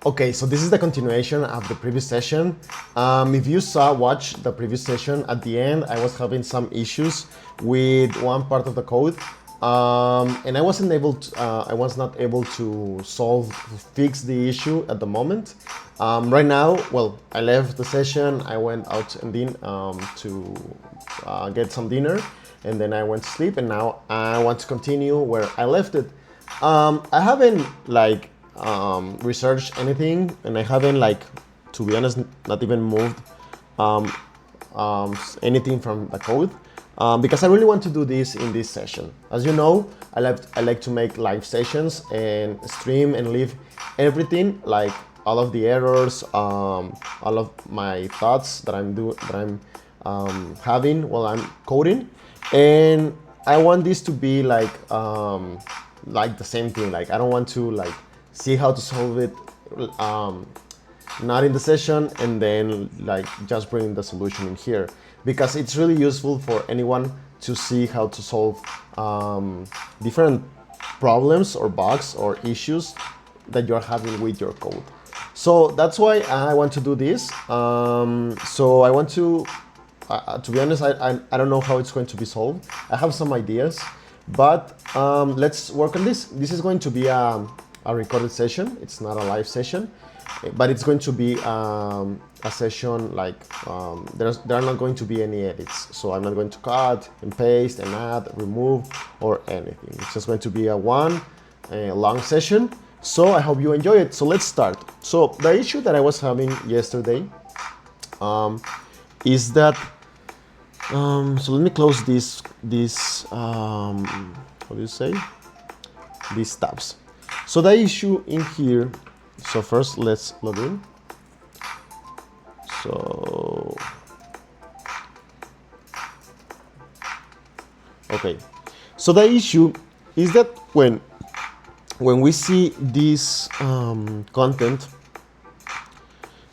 Okay, so this is the continuation of the previous session. If you watch the previous session, at the end I was having some issues with one part of the code, and I was not able to fix the issue at the moment. Right now, well, I left the session. I went out and to get some dinner, and then I went to sleep. And now I want to continue where I left it. I haven't researched anything, and I haven't to be honest, not even moved anything from the code, because I really want to do this in this session. As you know, I like to make live sessions and stream and leave everything, like all of the errors, all of my thoughts that I'm having while I'm coding, and I want this to be like the same thing. Like I don't want to see how to solve it not in the session and then just bring the solution in here, because it's really useful for anyone to see how to solve different problems or bugs or issues that you're having with your code. So that's why I want to do this. So I want to be honest, I don't know how it's going to be solved. I have some ideas, but let's work on this. This is going to be a recorded session. It's not a live session, but it's going to be a session there are not going to be any edits. So I'm not going to cut and paste and add, remove, or anything. It's just going to be a long session. So I hope you enjoy it. So let's start. So the issue that I was having yesterday is that so let me close this what do you say, these tabs. So the issue in here, so first let's log in. So okay, so the issue is that when we see this content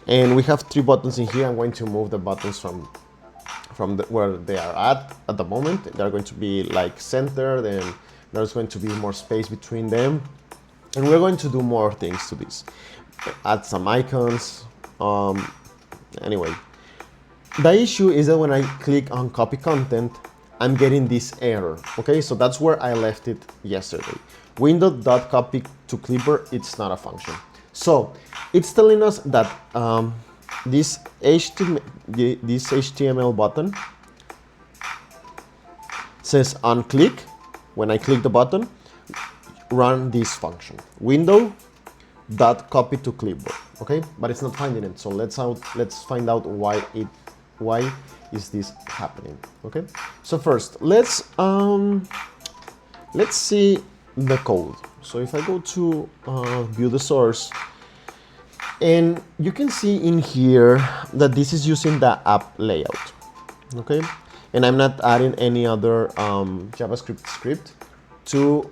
and we have 3 buttons in here, I'm going to move the buttons from where they are at the moment. They're going to be centered, and there's going to be more space between them, and we're going to do more things to this, add some icons. Anyway, the issue is that when I click on copy content, I'm getting this error. Okay, so that's where I left it yesterday. Window.copy to clipboard, it's not a function. So it's telling us that this HTML button says on click. When I click the button, run this function, window.copy to clipboard. Okay, but it's not finding it. So let's find out why is this happening. Okay, so first let's see the code. So if I go to view the source, and you can see in here that this is using the app layout. Okay, and I'm not adding any other JavaScript script to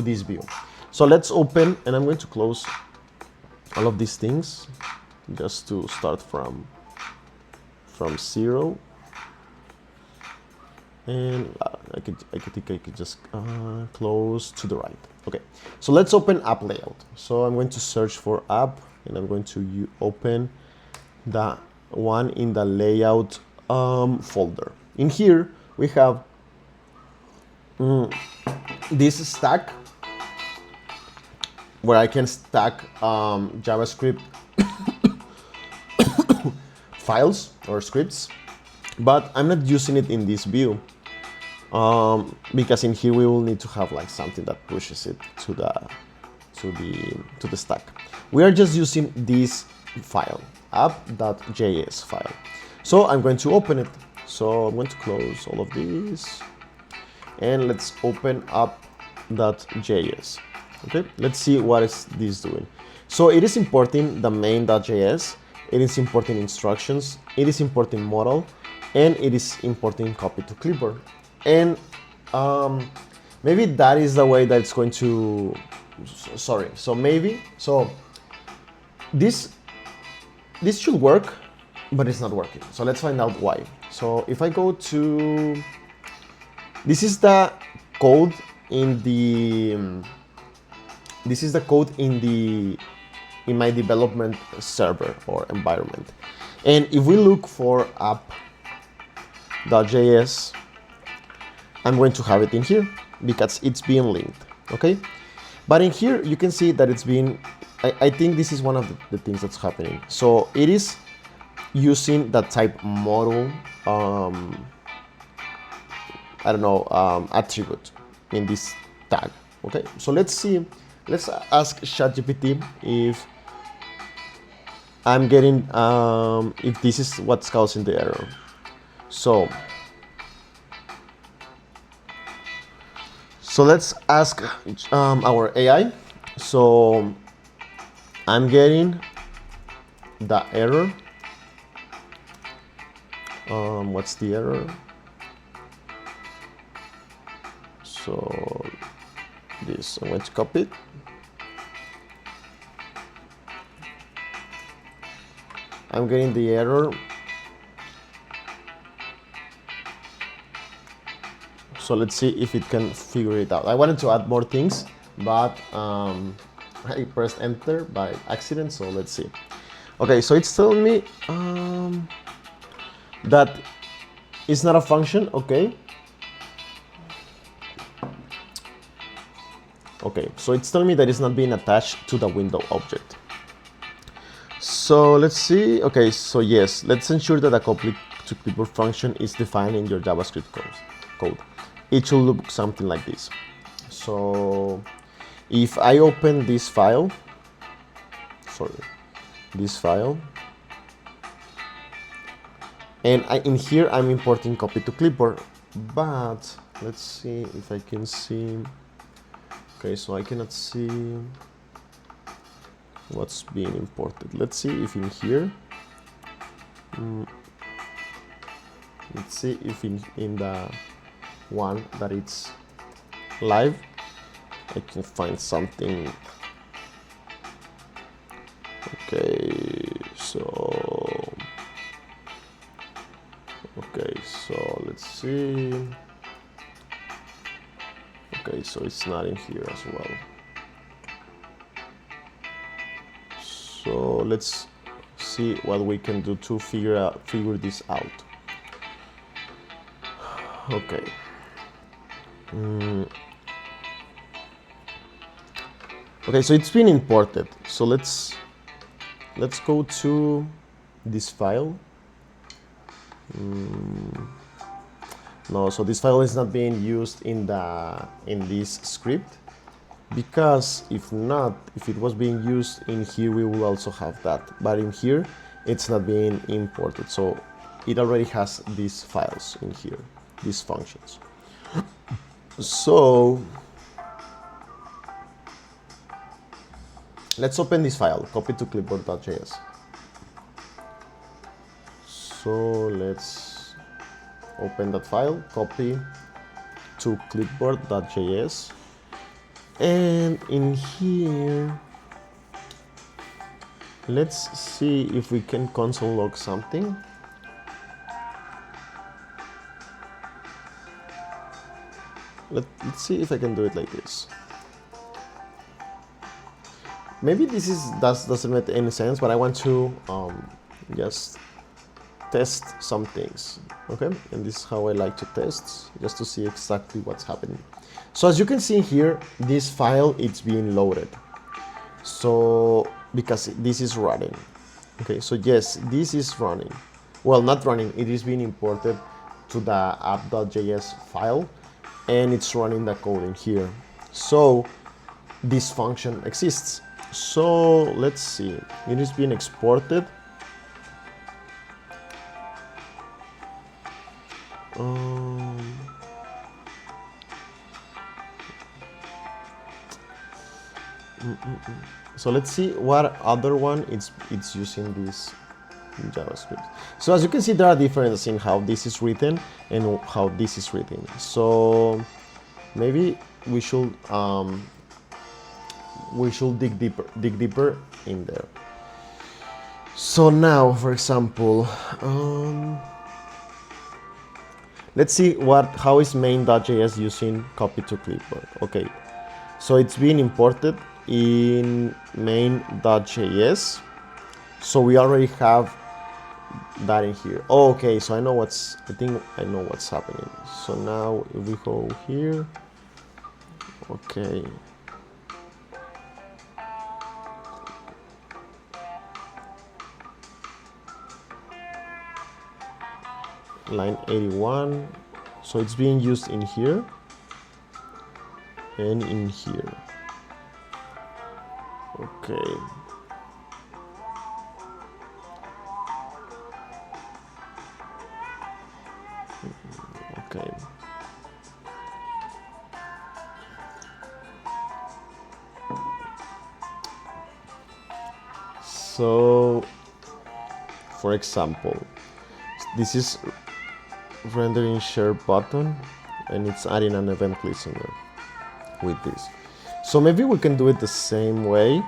this view. So let's open, and I'm going to close all of these things just to start from 0. And I could just close to the right. Okay, so let's open app layout. So I'm going to search for app, and I'm going to open the one in the layout folder. In here we have this stack where I can stack JavaScript files or scripts, but I'm not using it in this view because in here we will need to have something that pushes it to the stack. We are just using this file, app.js file. So I'm going to open it. So I'm going to close all of these, and let's open up.js. Okay, let's see what is this doing. So it is importing the main.js, it is importing instructions, it is importing model, and it is importing copy to clipboard. And maybe that is the way that it's going to, so this should work, but it's not working. So let's find out why. So if I go to, this is the code in the this is the code in my development server or environment. And if we look for app.js, I'm going to have it in here because it's being linked, okay? But in here, you can see that it's being, I think this is one of the things that's happening. So it is using that type model, attribute in this tag, okay? So let's ask ChatGPT if I'm getting, if this is what's causing the error. So let's ask our AI. So I'm getting the error. What's the error? So this, I'm going to copy it. I'm getting the error. So let's see if it can figure it out. I wanted to add more things, but I pressed enter by accident, so let's see. Okay, so it's telling me that it's not a function, okay. Okay, so it's telling me that it's not being attached to the window object. So let's see, okay, so yes, let's ensure that a copy to clipboard function is defined in your JavaScript code. It should look something like this. So if I open this file, and in here I'm importing copy to clipboard, but let's see if I can see. Okay, so I cannot see what's being imported. Let's see if in here, let's see if in the one that it's live, I can find something. Okay, so let's see. Okay, so it's not in here as well. So let's see what we can do to figure this out. Okay. Okay, so it's been imported. So let's go to this file. No, so this file is not being used in this script, because if it was being used in here, we will also have that. But in here, it's not being imported. So it already has these files in here, these functions. So let's open this file, copy to clipboard.js. So let's open that file, copy to clipboard.js, and in here, let's see if we can console log something. Let's see if I can do it like this. Maybe this doesn't make any sense, but I want to just test some things, okay? And this is how I like to test, just to see exactly what's happening. So as you can see here, this file, it's being loaded. So because this is running, okay? So yes, this is running. Well, not running, it is being imported to the app.js file, and it's running the code in here. So this function exists. So let's see, it is being exported. So let's see what other one it's using this JavaScript. So as you can see, there are differences in how this is written and how this is written. So maybe we should dig deeper in there. So now, for example, let's see how is main.js using copy to clipboard. Okay, so it's being imported. in main.js. So we already have that in here. Oh, okay, so I think I know what's happening. So now if we go here, okay. Line 81, so it's being used in here and in here. Okay. Okay. So, for example, this is rendering share button and it's adding an event listener with this. So maybe we can do it the same way.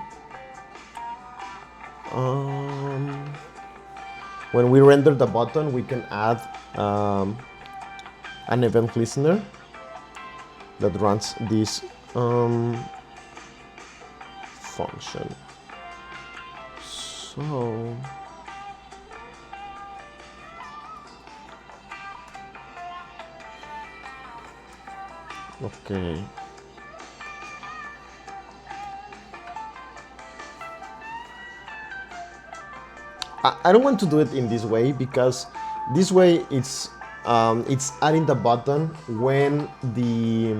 When we render the button, we can add an event listener that runs this function. So okay. I don't want to do it in this way because this way it's adding the button when the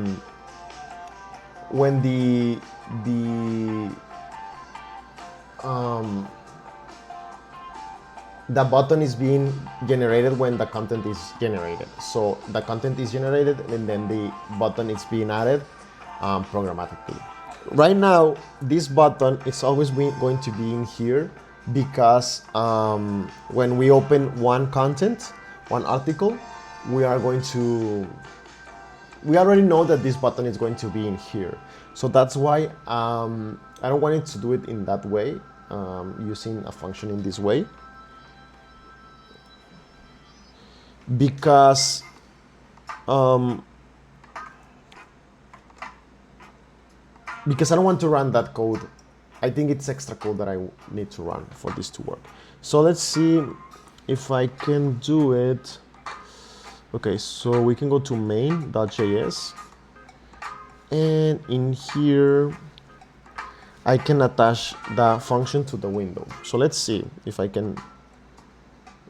button is being generated when the content is generated. So the content is generated and then the button is being added programmatically. Right now, this button is always going to be in here because when we open one article, we already know that this button is going to be in here. So that's why I don't want it to do it in that way, using a function in this way. Because I don't want to run that code. I think it's extra code that I need to run for this to work. So let's see if I can do it. Okay, so we can go to main.js and in here I can attach the function to the window. So let's see if I can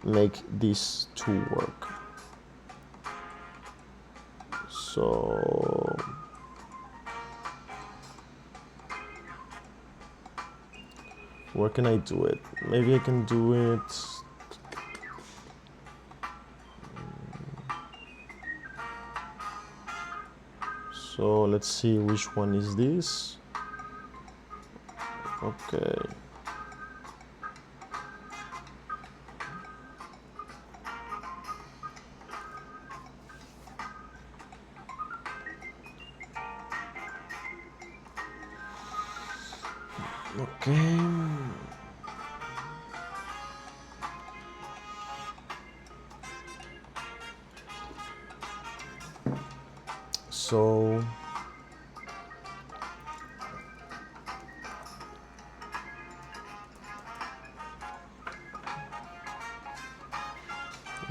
make this to work. So where can I do it? Maybe I can do it. So let's see which one is this. Okay. Okay. So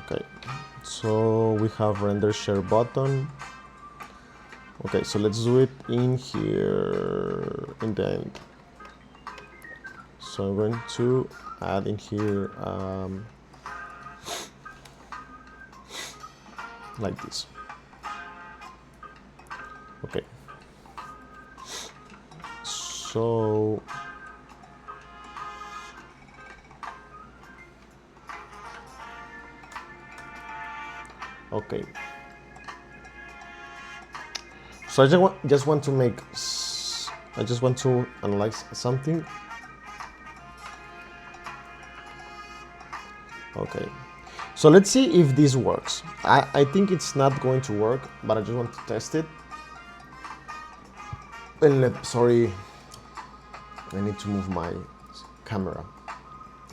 okay, so we have render share button. Okay, so let's do it in here in the end. So I'm going to add in here like this. Okay. So okay. So I just want to analyze something. Okay, so let's see if this works. I think it's not going to work, but I just want to test it. And sorry, I need to move my camera.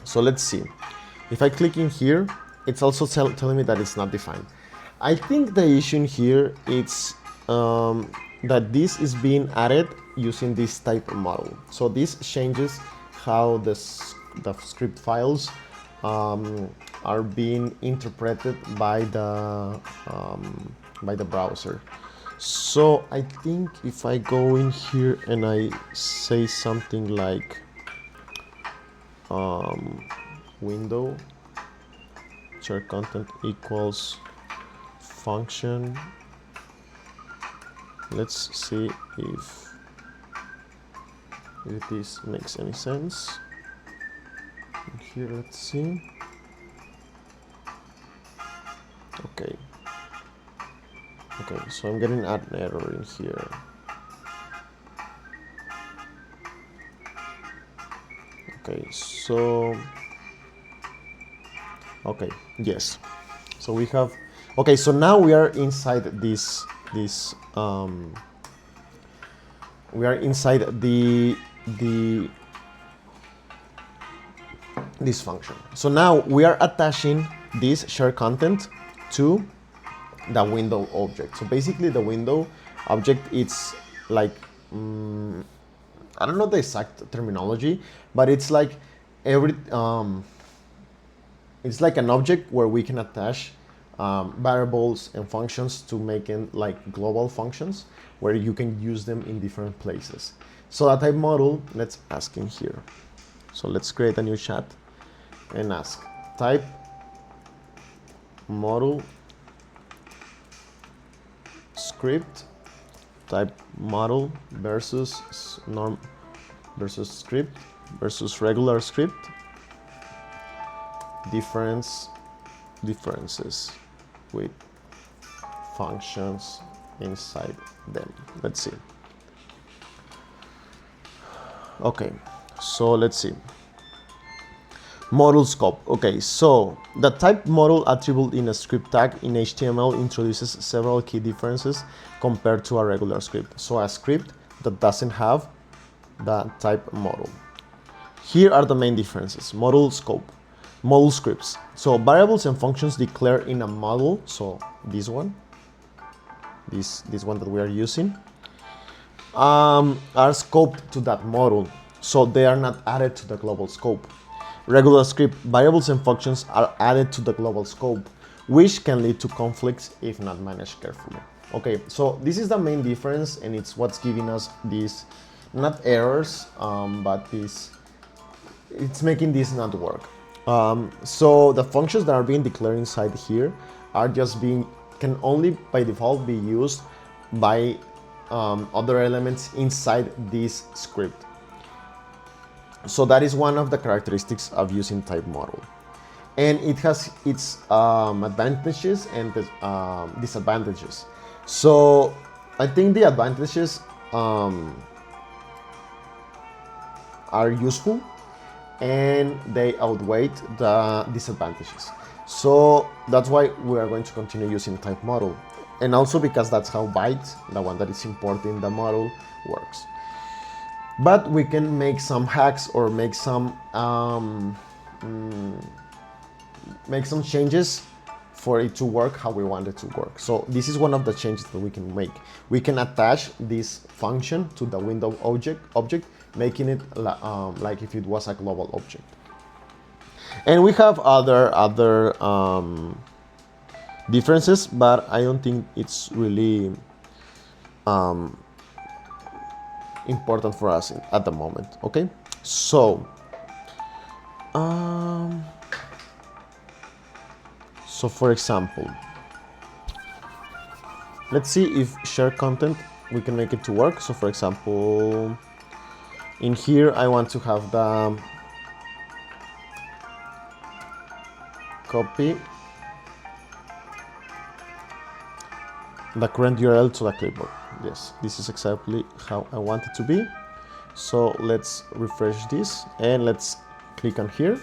So let's see. If I click in here, it's also telling me that it's not defined. I think the issue here is that this is being added using this type model. So this changes how the script files are being interpreted by the browser. So I think if I go in here and I say something like window share content equals function, let's see if this makes any sense. And here, let's see. Okay, so I'm getting an error in here. Okay, so yes, so we have, okay, so now we are inside this we are inside this function. So now we are attaching this share content to the window object. So basically the window object, it's like I don't know the exact terminology, but it's like it's like an object where we can attach variables and functions to make it like global functions where you can use them in different places. So that type model, let's ask in here. So let's create a new chat and ask type model script, type model versus norm versus script versus regular script, differences with functions inside them. Let's see. Okay, so let's see. Model scope. Okay, so the type model attribute in a script tag in HTML introduces several key differences compared to a regular script. So a script that doesn't have the type model. Here are the main differences. Model scope, model scripts. So variables and functions declared in a model, so this one that we are using, are scoped to that model, so they are not added to the global scope. Regular script variables and functions are added to the global scope, which can lead to conflicts if not managed carefully. Okay, so this is the main difference, and it's what's giving us these, not errors, but it's making this not work. So the functions that are being declared inside here are just can only by default be used by other elements inside this script. So that is one of the characteristics of using type model, and it has its advantages and disadvantages. So I think the advantages are useful, and they outweigh the disadvantages. So that's why we are going to continue using type model, and also because that's how byte, the one that is importing the model, works. But we can make some hacks or make some changes for it to work how we want it to work. So this is one of the changes that we can make. We can attach this function to the window object, making it like if it was a global object. And we have other differences, but I don't think it's really important for us at the moment. Okay, so for example, let's see if share content we can make it to work. So for example, in here I want to have the copy the current URL to the clipboard. Yes, this is exactly how I want it to be. So let's refresh this and let's click on here.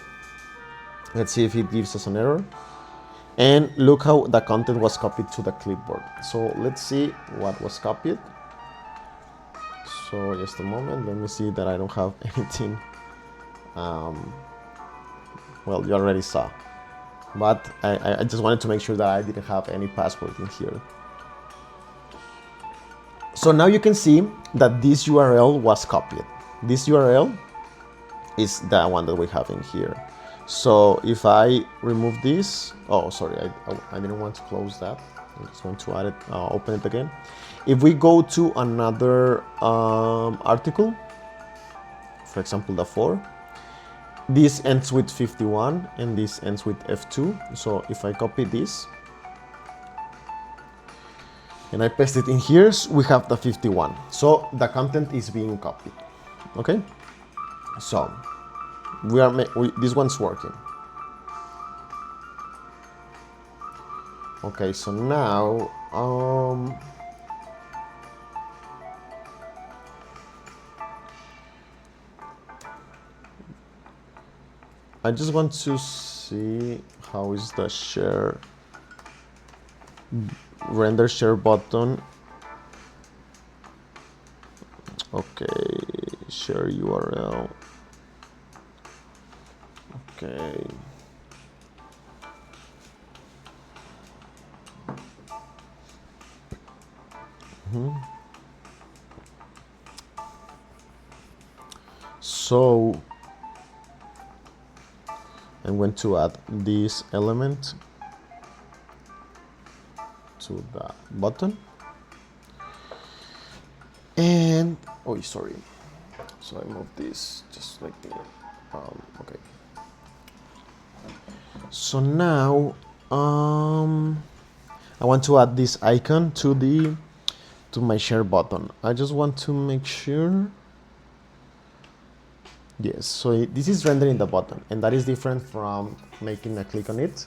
Let's see if it gives us an error. And look how the content was copied to the clipboard. So let's see what was copied. So just a moment, let me see that I don't have anything. Well, you already saw, but I just wanted to make sure that I didn't have any password in here. So now you can see that this URL was copied. This URL is the one that we have in here. So if I remove this, oh sorry, I didn't want to close that. I'm just going to add it, open it again. If we go to another article, for example the 4, this ends with 51 and this ends with F2. So if I copy this and I paste it in here, we have the 51. So the content is being copied. Okay, so this one's working. Okay, so now I just want to see how is the share render share button. Okay, share URL. Okay. So I'm going to add this element to the button, and oh sorry, so I move this just like that. Okay, so now I want to add this icon to my share button. I just want to make sure. Yes, so this is rendering the button, and that is different from making a click on it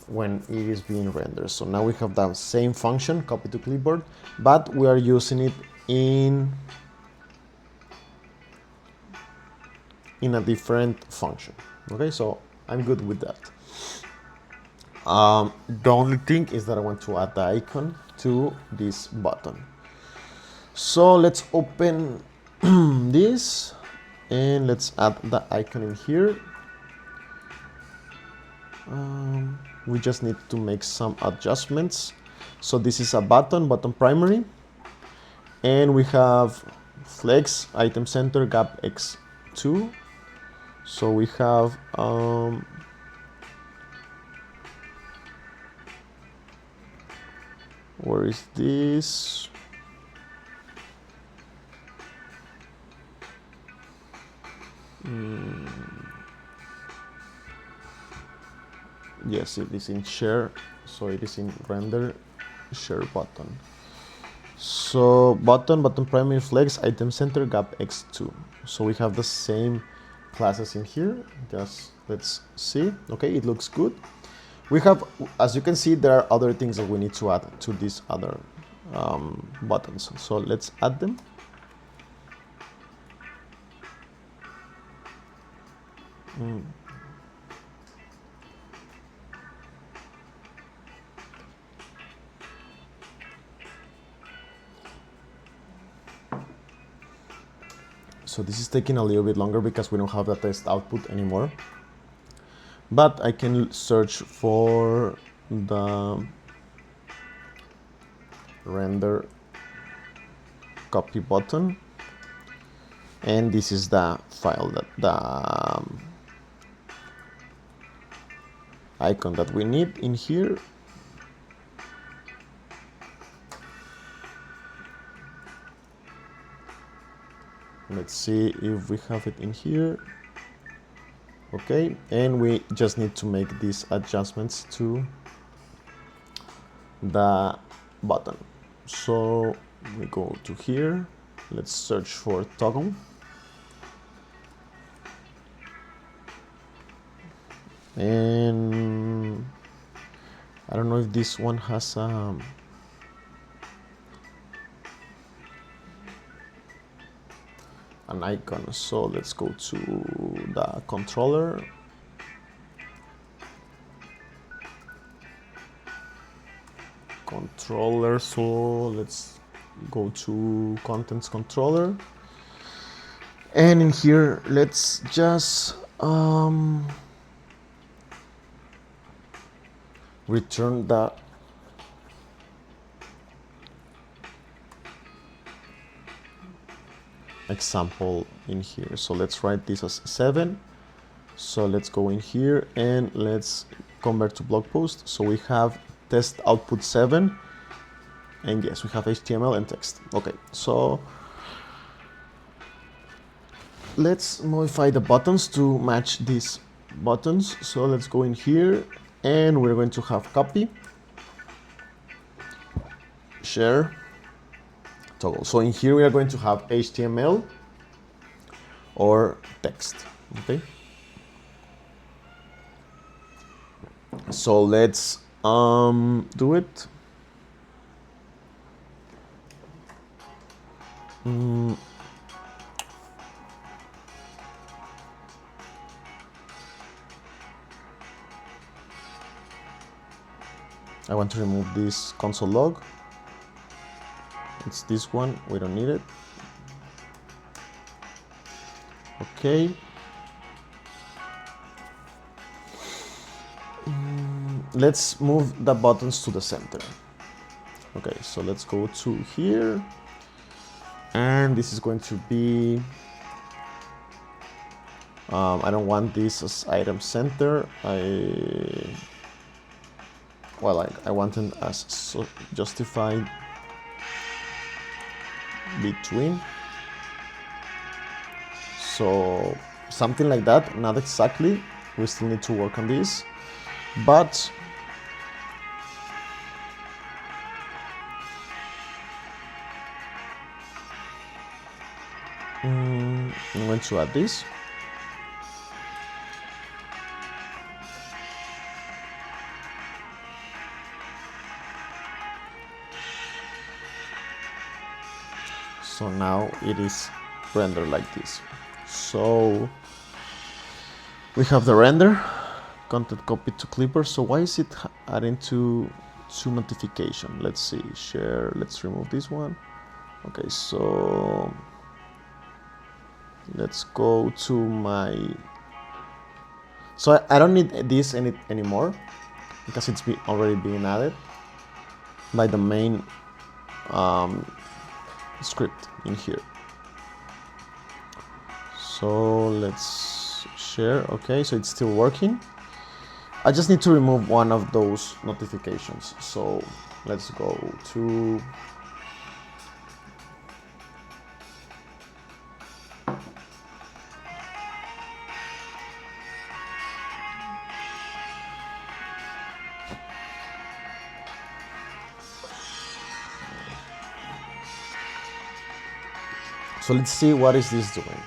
when it is being rendered. So now we have the same function, copy to clipboard, but we are using it in a different function. Okay, so I'm good with that. The only thing is that I want to add the icon to this button. So let's open this and let's add the icon in here. We just need to make some adjustments. So this is a button primary, and we have flex, item center, gap x2. So we have where is this? Yes, it is in share, so it is in render share button. So button primary, flex, item center, gap x2. So we have the same classes in here. Just let's see. Okay, it looks good. We have, as you can see, there are other things that we need to add to these other buttons. So let's add them. So this is taking a little bit longer because we don't have the test output anymore. But I can search for the render copy button, and this is the file, that the icon that we need in here. Let's see if we have it in here. Okay, and we just need to make these adjustments to the button. So we go to here, let's search for toggle. And I don't know if this one has an icon, so let's go to the controller. So let's go to contents controller, and in here let's just return the example in here. So let's write this as 7. So let's go in here and let's convert to blog post. So we have test output 7, and yes, we have HTML and text. Okay, so let's modify the buttons to match these buttons. So let's go in here and we're going to have copy, share, toggle. So in here we are going to have HTML or text. Okay. So let's do it. I want to remove this console log. It's this one, we don't need it. Okay. Let's move the buttons to the center. Okay, so let's go to here. And this is going to be, I don't want this as item center. I want it as justified between. So something like that, not exactly. We still need to work on this, but I'm going to add this. So now it is rendered like this. So we have the render, content copied to clipboard. So why is it adding to notification? Let's see, share, let's remove this one. Okay, so let's go to my, so I don't need this anymore because it's already being added by the main script in here. So let's share. Okay, so it's still working. I just need to remove one of those notifications. So let's go to so let's see what is this doing.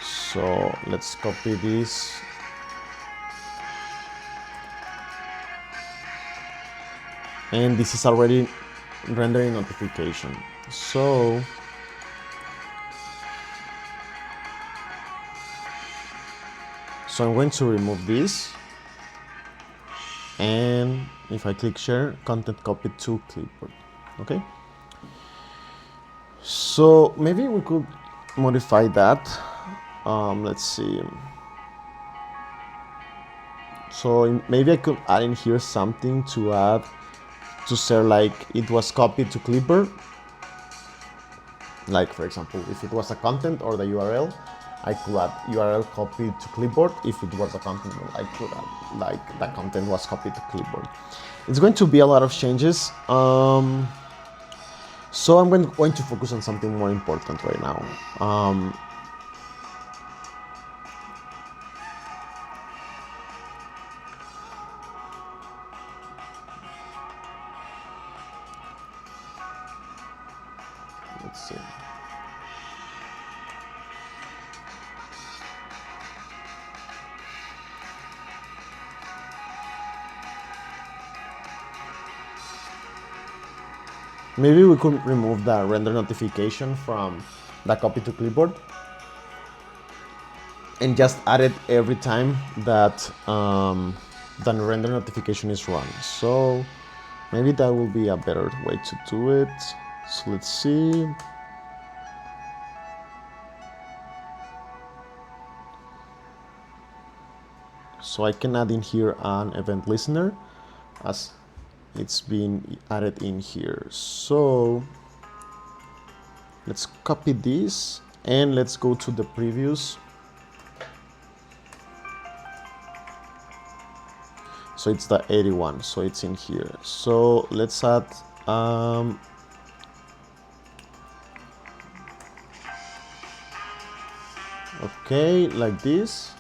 So let's copy this. And this is already rendering notification. So I'm going to remove this. And if I click share, content copied to clipboard. Okay. So maybe we could modify that. Let's see. So maybe I could add in here something to add to say like it was copied to clipboard. Like for example, if it was a content or the URL, I could add URL copied to clipboard. If it was a content, I could add like the content was copied to clipboard. It's going to be a lot of changes. So I'm going to focus on something more important right now. Let's see. Maybe we could remove the render notification from the copy to clipboard and just add it every time that the render notification is run. So maybe that will be a better way to do it. So let's see. So I can add in here an event listener as it's being added in here. So let's copy this and let's go to the previous. So it's the 81, so it's in here. So let's add okay, like this.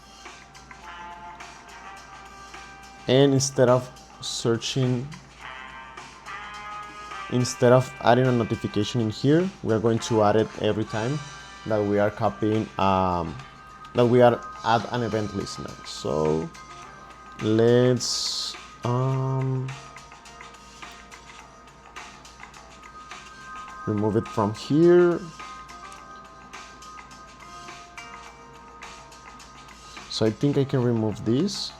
And instead of adding a notification in here, we are going to add it every time that we are copying, that we are add an event listener. So let's remove it from here. So I think I can remove this.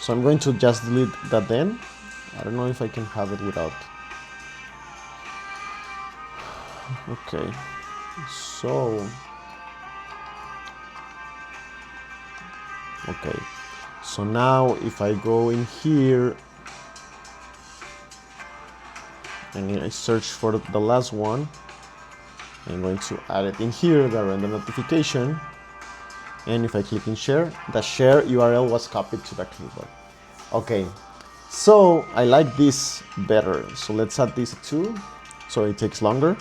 So I'm going to just delete that then. I don't know if I can have it without. Okay, so, okay. So now if I go in here and I search for the last one, I'm going to add it in here, the random notification. And if I click in share, the share URL was copied to the clipboard. Okay, so I like this better. So let's add this too, so it takes longer.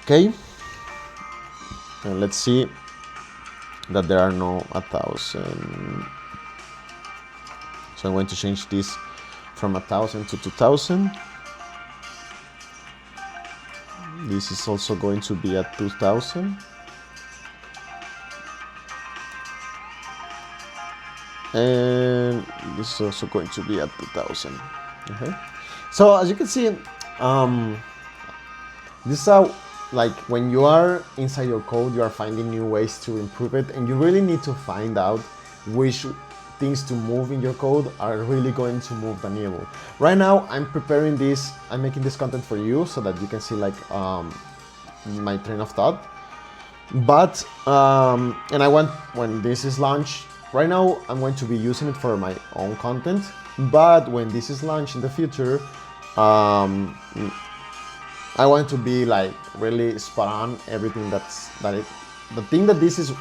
Okay, and let's see that there are no 1,000. So I'm going to change this from 1,000 to 2,000. This is also going to be at 2,000. And this is also going to be at 2,000. Okay. So as you can see, this is how, like, when you are inside your code, you are finding new ways to improve it, and you really need to find out which things to move in your code are really going to move the needle. Right now, I'm preparing this, I'm making this content for you so that you can see like my train of thought. But, and I want, when this is launched, right now I'm going to be using it for my own content, but when this is launched in the future, I want to be like really spot on everything the thing that this is.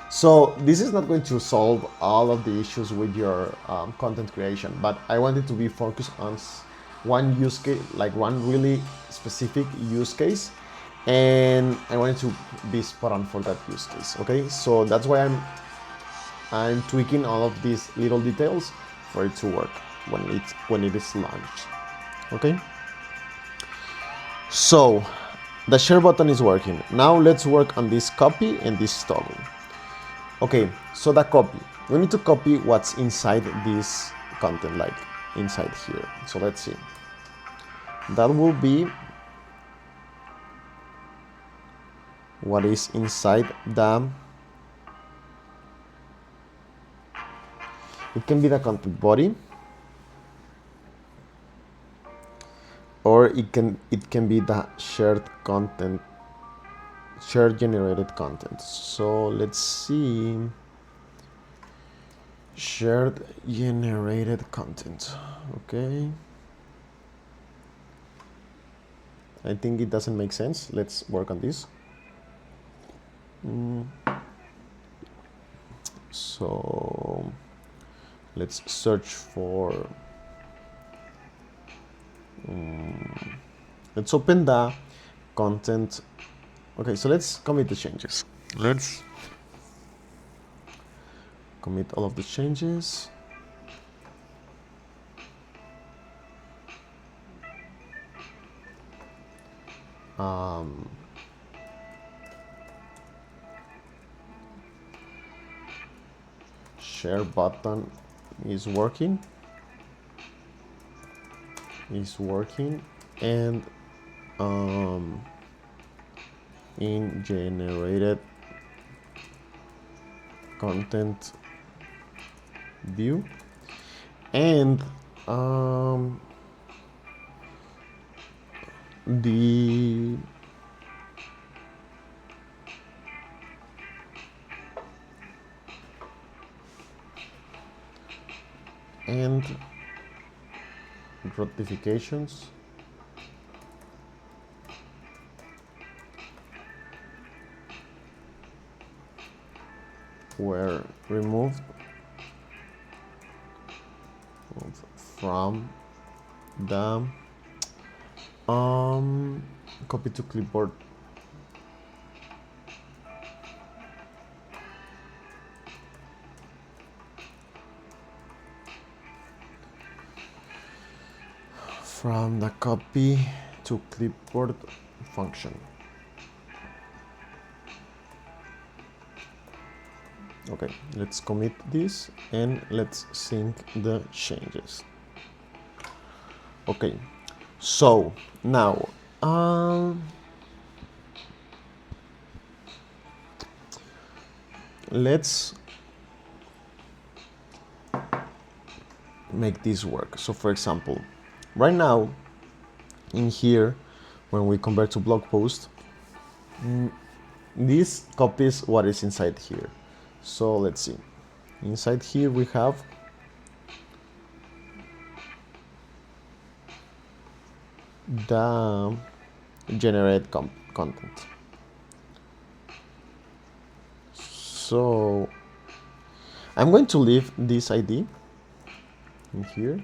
So this is not going to solve all of the issues with your content creation, but I want it to be focused on one use case, like one really specific use case, and I want it to be spot on for that use case. Okay, so that's why I'm tweaking all of these little details for it to work when it is launched. Okay. So the share button is working. Now let's work on this copy and this toggle. Okay, so the copy. We need to copy what's inside this content, like inside here. So let's see. That will be what is inside the. It can be the content body, or it can be the shared content, shared generated content. So let's see, shared generated content. Okay, I think it doesn't make sense. Let's work on this. So let's search for let's open the content. Okay, so let's commit the changes. Let's commit all of the changes. Share button is working. And in generated content view, and and notifications were removed from the copy to clipboard from the copy to clipboard function. Okay, let's commit this and let's sync the changes. Okay, so now let's make this work. So for example, right now in here, when we convert to blog post, this copies what is inside here. So let's see, inside here we have the generate content. So I'm going to leave this ID in here,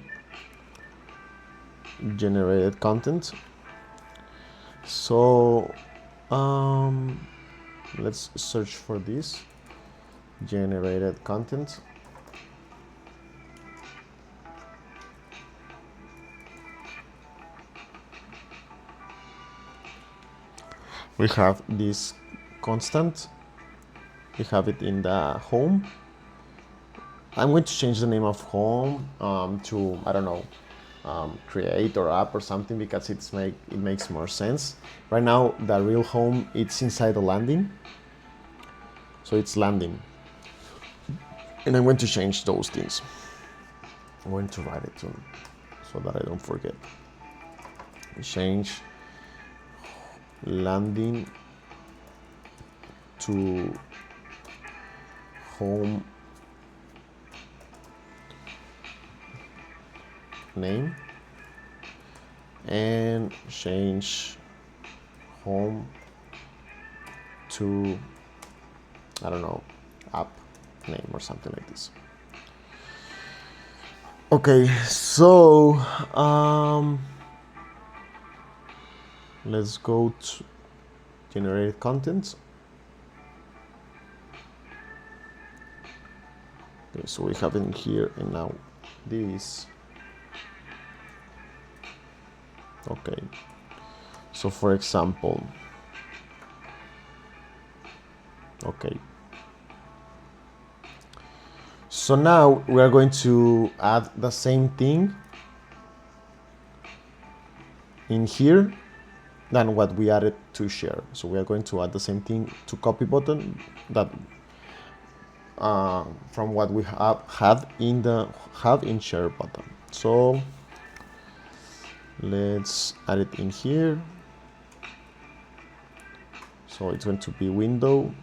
generated content. So let's search for this generated content. We have this constant, we have it in the home. I'm going to change the name of home to, I don't know, create or app or something, because it makes more sense. Right now the real home, it's inside the landing, so it's landing, and I'm going to change those things. I'm going to write it too, so that I don't forget. Change landing to home name, and change home to, I don't know, app name or something like this. Okay, so let's go to generate content. Okay, so we have it in here, and now this. Okay, so for example, okay, so now we are going to add the same thing in here than what we added to share. So we are going to add the same thing to copy button that from what we had in share button. So let's add it in here. So it's going to be window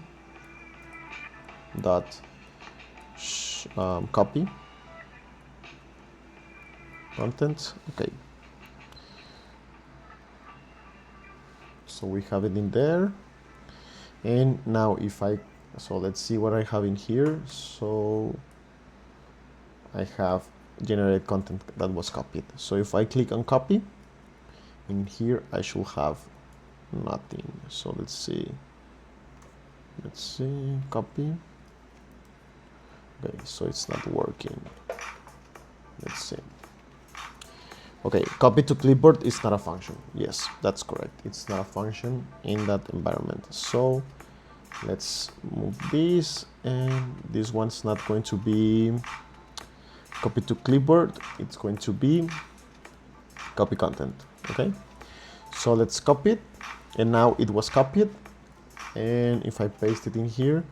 dot copy content. Okay, so we have it in there, and now so let's see what I have in here. So I have generate content that was copied. So if I click on copy, in here I should have nothing. So let's see, copy. Okay, so it's not working. Let's see. Okay, copy to clipboard is not a function. Yes, that's correct. It's not a function in that environment. So let's move this, and this one's not going to be copy to clipboard. It's going to be copy content. Okay, so let's copy it, and now it was copied. And if I paste it in here,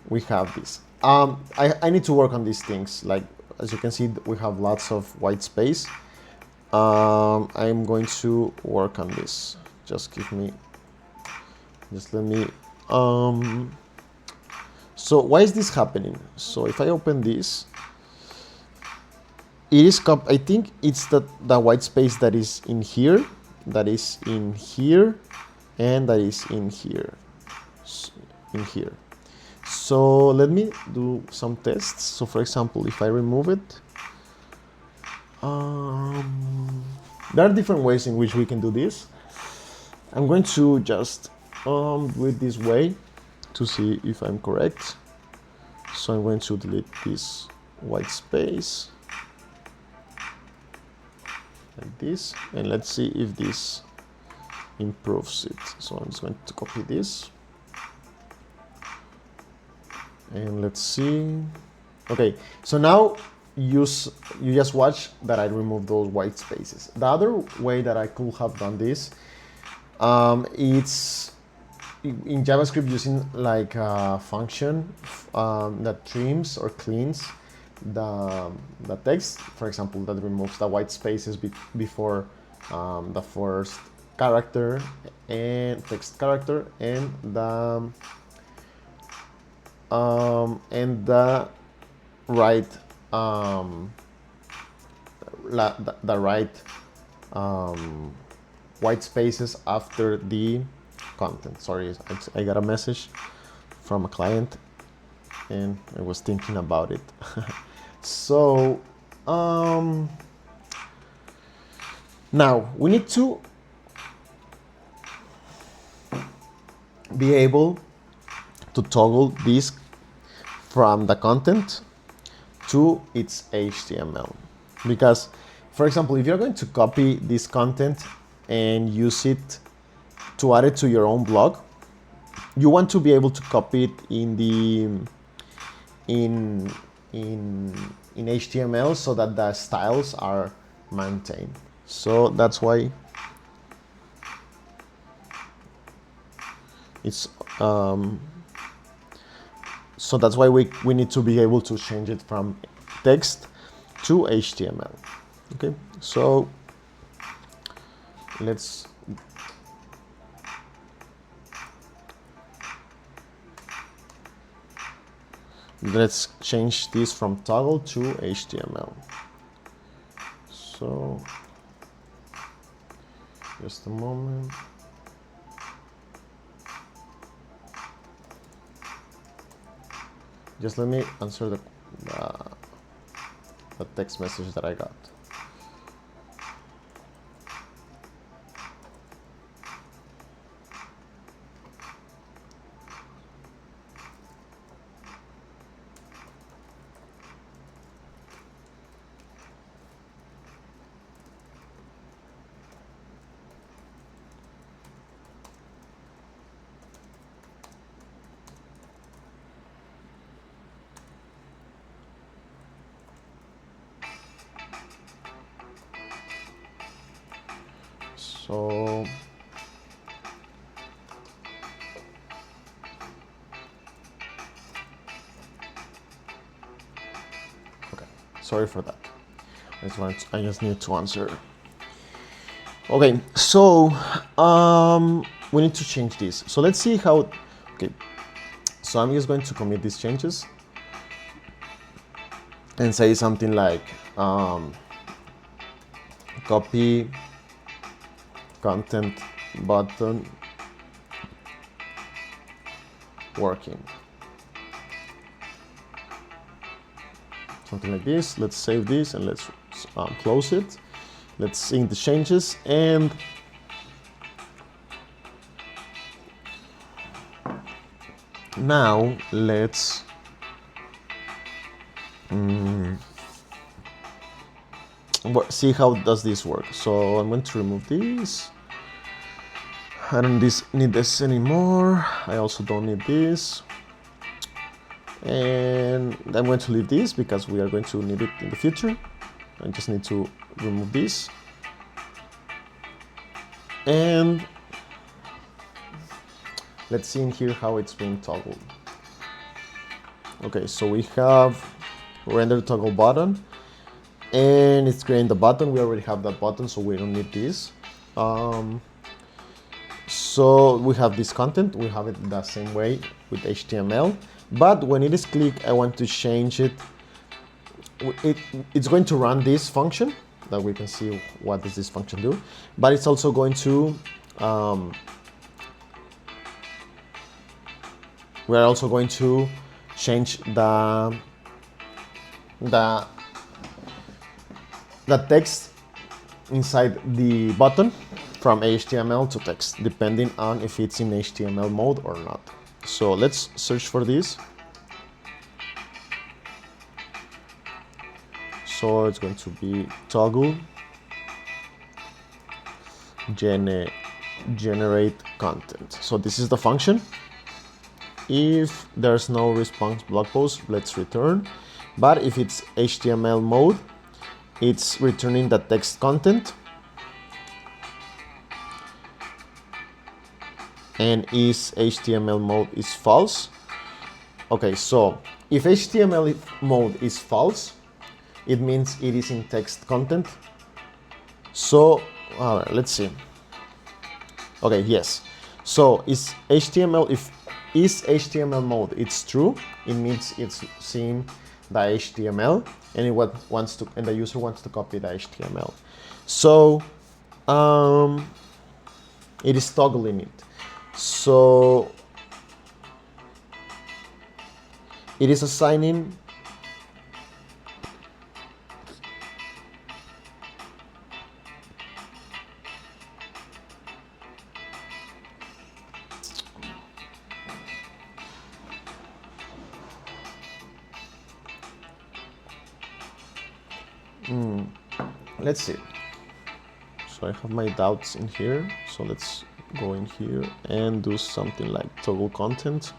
we have this. I need to work on these things. Like, as you can see, we have lots of white space. I'm going to work on this. Just let me. So why is this happening? So if I open this, it is I think it's the white space that is in here, that is in here, and that is in here, in here. So let me do some tests. So for example, if I remove it, there are different ways in which we can do this. I'm going to just do it this way to see if I'm correct. So I'm going to delete this white space like this, and let's see if this improves it. So I'm just going to copy this, and let's see. Okay, so now you just watch that I removed those white spaces. The other way that I could have done this, it's in JavaScript using like a function that trims or cleans the text, for example, that removes the white spaces before the first character and text character and the right the right white spaces after the content. Sorry, I got a message from a client and I was thinking about it. So now we need to be able to toggle this from the content to its HTML, because for example, if you're going to copy this content and use it to add it to your own blog, you want to be able to copy it in the in HTML so that the styles are maintained. So that's why it's so that's why we need to be able to change it from text to HTML. Okay, so let's change this from toggle to HTML. So just a moment. Just let me answer the text message that I got. So okay, sorry for that. I just need to answer. Okay, so we need to change this. So let's see how. Okay, so I'm just going to commit these changes and say something like copy content button working. Something like this. Let's save this and let's close it. Let's sync the changes, and now let's see how does this work. So I'm going to remove this. I don't need this anymore. I also don't need this. And I'm going to leave this because we are going to need it in the future. I just need to remove this. And let's see in here how it's being toggled. Okay, so we have render toggle button, and it's creating the button. We already have that button, so we don't need this. So we have this content. We have it the same way with HTML, but when it is clicked, I want to change it it's going to run this function that we can see what does this function do, but it's also going to we are also going to change the text inside the button from HTML to text, depending on if it's in HTML mode or not. So let's search for this. So it's going to be toggle generate content. So this is the function. If there's no response blog post, let's return. But if it's HTML mode, it's returning the text content. And is HTML mode is false. Okay, so if HTML mode is false, it means it is in text content. So let's see. Okay, yes. So is HTML, if is HTML mode it's true, it means it's seeing the HTML and and the user wants to copy the HTML. So it is toggling it. So it is assigning let's see. So I have my doubts in here. So let's go in here and do something like toggle content.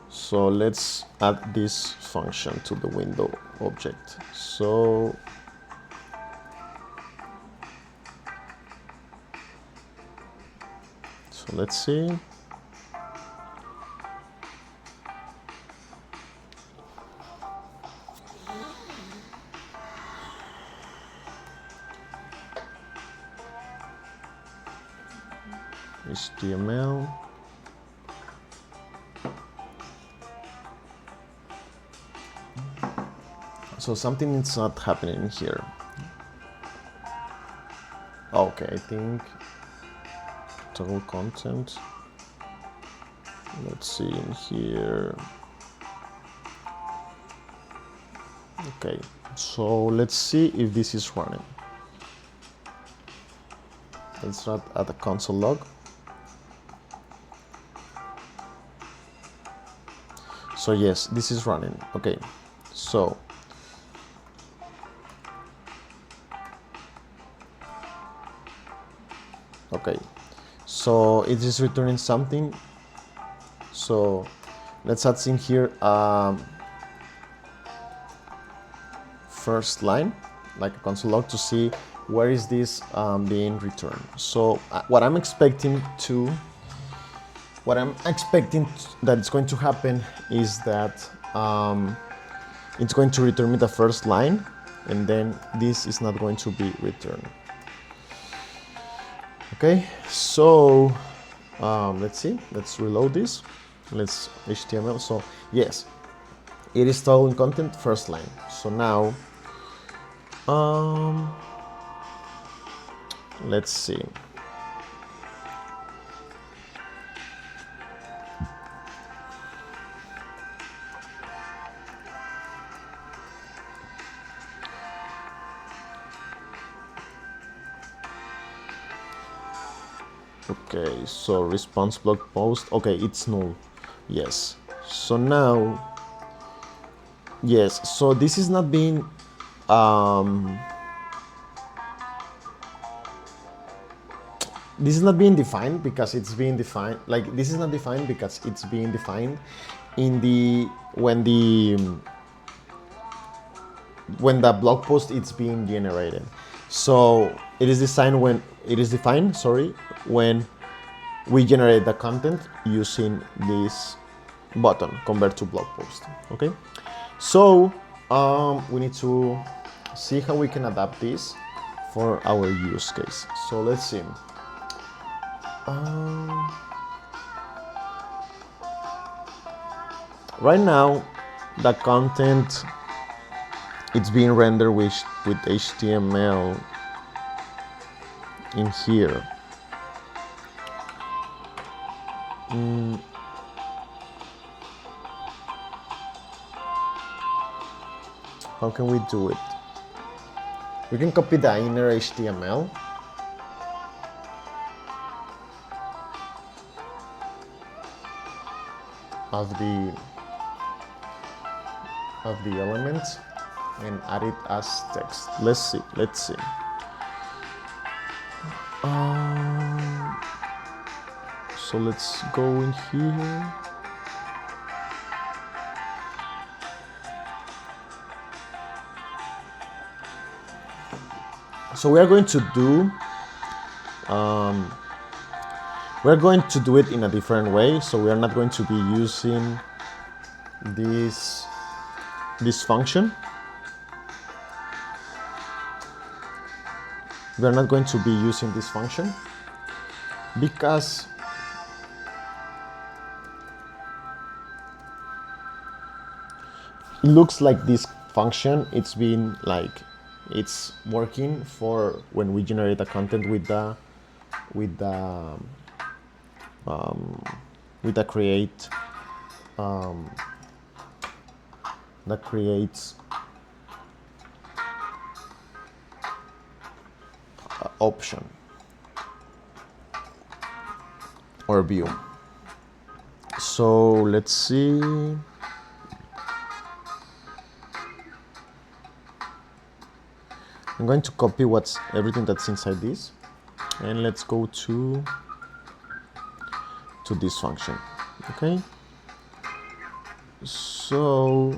So let's add this function to the window object. So let's see. HTML. So something is not happening here. Okay, I think toggle content. Let's see in here. Okay, so let's see if this is running. Let's not add a console log. So yes, this is running. Okay, so okay, so it is returning something. So let's add in here first line, like a console log, to see where is this being returned. So what I'm expecting that it's going to happen is that it's going to return me the first line, and then this is not going to be returned. Okay, so let's see, let's reload this. Let's HTML. So yes, it is toggling content first line. So now let's see. Okay, so response blog post. Okay, it's null. Yes. So now, yes. So this is not being this is not being defined because it's being defined. Like this is not defined because it's being defined in the when the blog post is being generated. So it is defined when it is defined. Sorry, when we generate the content using this button, convert to blog post. Okay, so we need to see how we can adapt this for our use case. So let's see. Right now, the content, it's being rendered with HTML in here. How can we do it? We can copy the inner HTML of the element and add it as text. Let's see. So let's go in here. So we are going to do it in a different way. So we are not going to be using this function. We are not going to be using this function because it looks like this function, it's working for when we generate the content with the create that creates option or view. So let's see. I'm going to copy everything that's inside this, and let's go to this function. Okay, so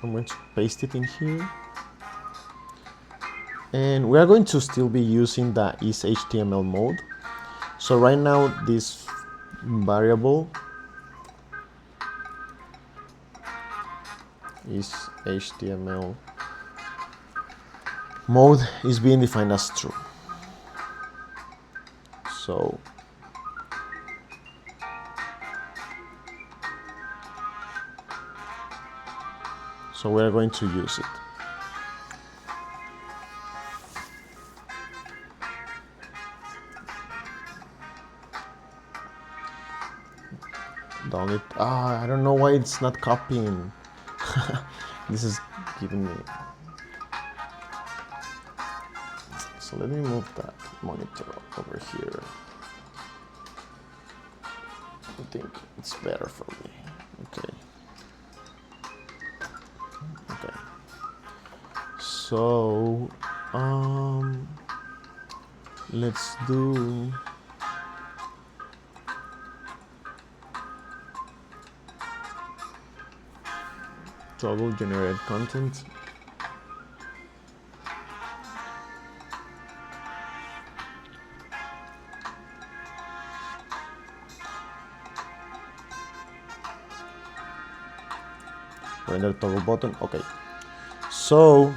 I'm going to paste it in here, and we are going to still be using the isHTML mode. So right now this variable is HTML mode is being defined as true. So we're going to use it. I don't know why it's not copying. This is giving me. So let me move that monitor over here. I think it's better for me. Okay. So let's do toggle generate content. Render toggle button. Okay, so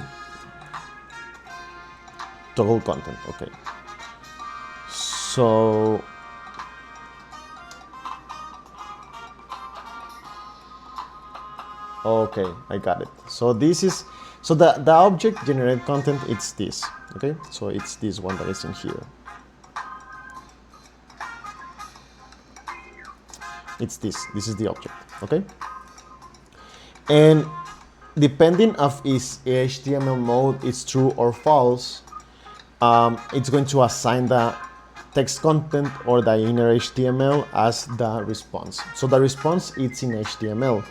toggle content. Okay, so okay, I got it. So this is the object generate content. It's this. Okay, so it's this one that is in here. It's this. This is the object. Okay. And depending of its HTML mode is true or false, it's going to assign the text content or the inner HTML as the response. So the response is in HTML.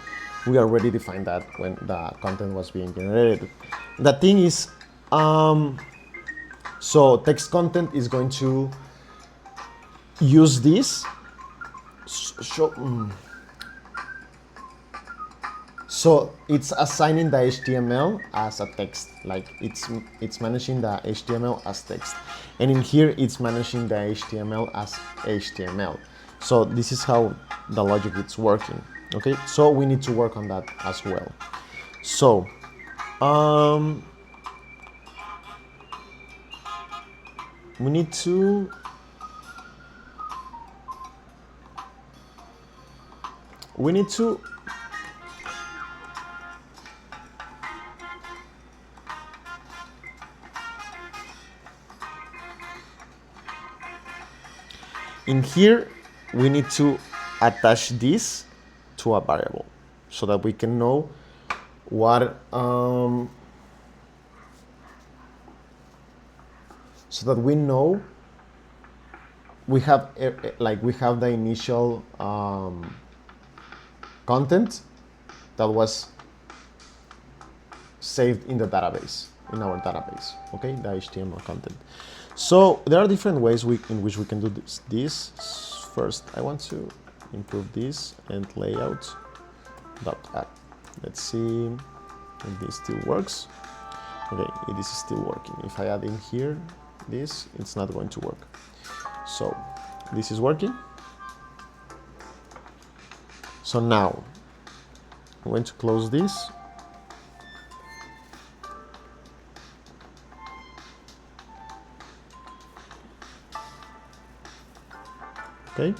We already defined that when the content was being generated. The thing is, so text content is going to use this. So it's assigning the HTML as a text, like it's managing the HTML as text, and in here it's managing the HTML as HTML. So this is how the logic is working. Okay, so we need to work on that as well. So we need to in here we need to attach this to a variable so that we can know what so that we know we have we have the initial content that was saved in the database, in our database, okay, the HTML content. So there are different ways in which we can do this. First, I want to improve this and layout dot add. Let's see if this still works. Okay, it is still working. If I add in here this, it's not going to work. So this is working. So now I'm going to close this. Okay.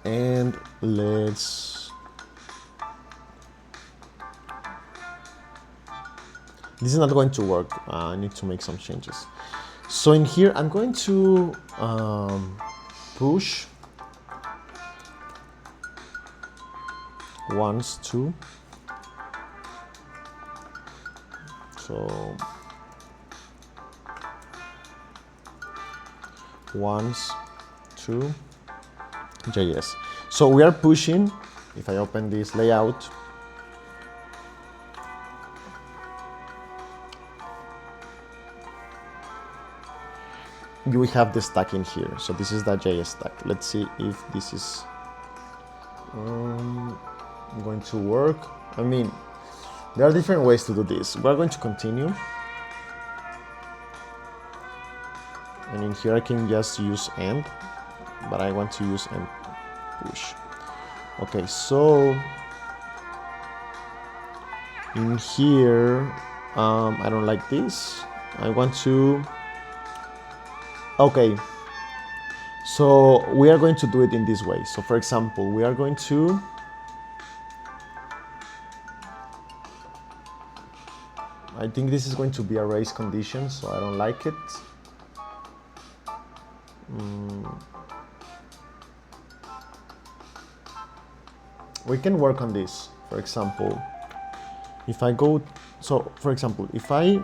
And let's, this is not going to work. I need to make some changes. So in here, I'm going to push once, two. So once, two, JS. So we are pushing, if I open this layout, we have the stack in here. So this is the JS stack. Let's see if this is going to work. I mean, there are different ways to do this. We're going to continue. And in here I can just use end, but I want to use end push. Okay, so in here, I don't like this. I want to, okay, so we are going to do it in this way. So for example, we are going to, I think this is going to be a race condition, so I don't like it. We can work on this. For example, if I go, so for example, if I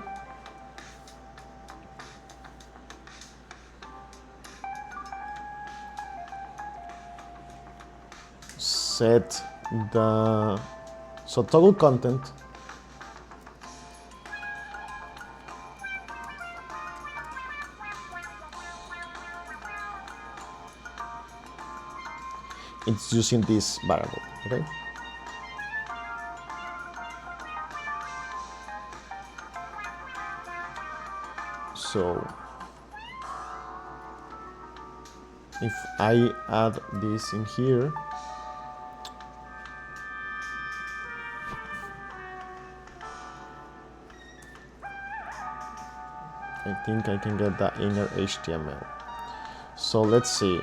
set the, so toggle content, it's using this variable, okay? So if I add this in here, I think I can get the inner HTML. So let's see,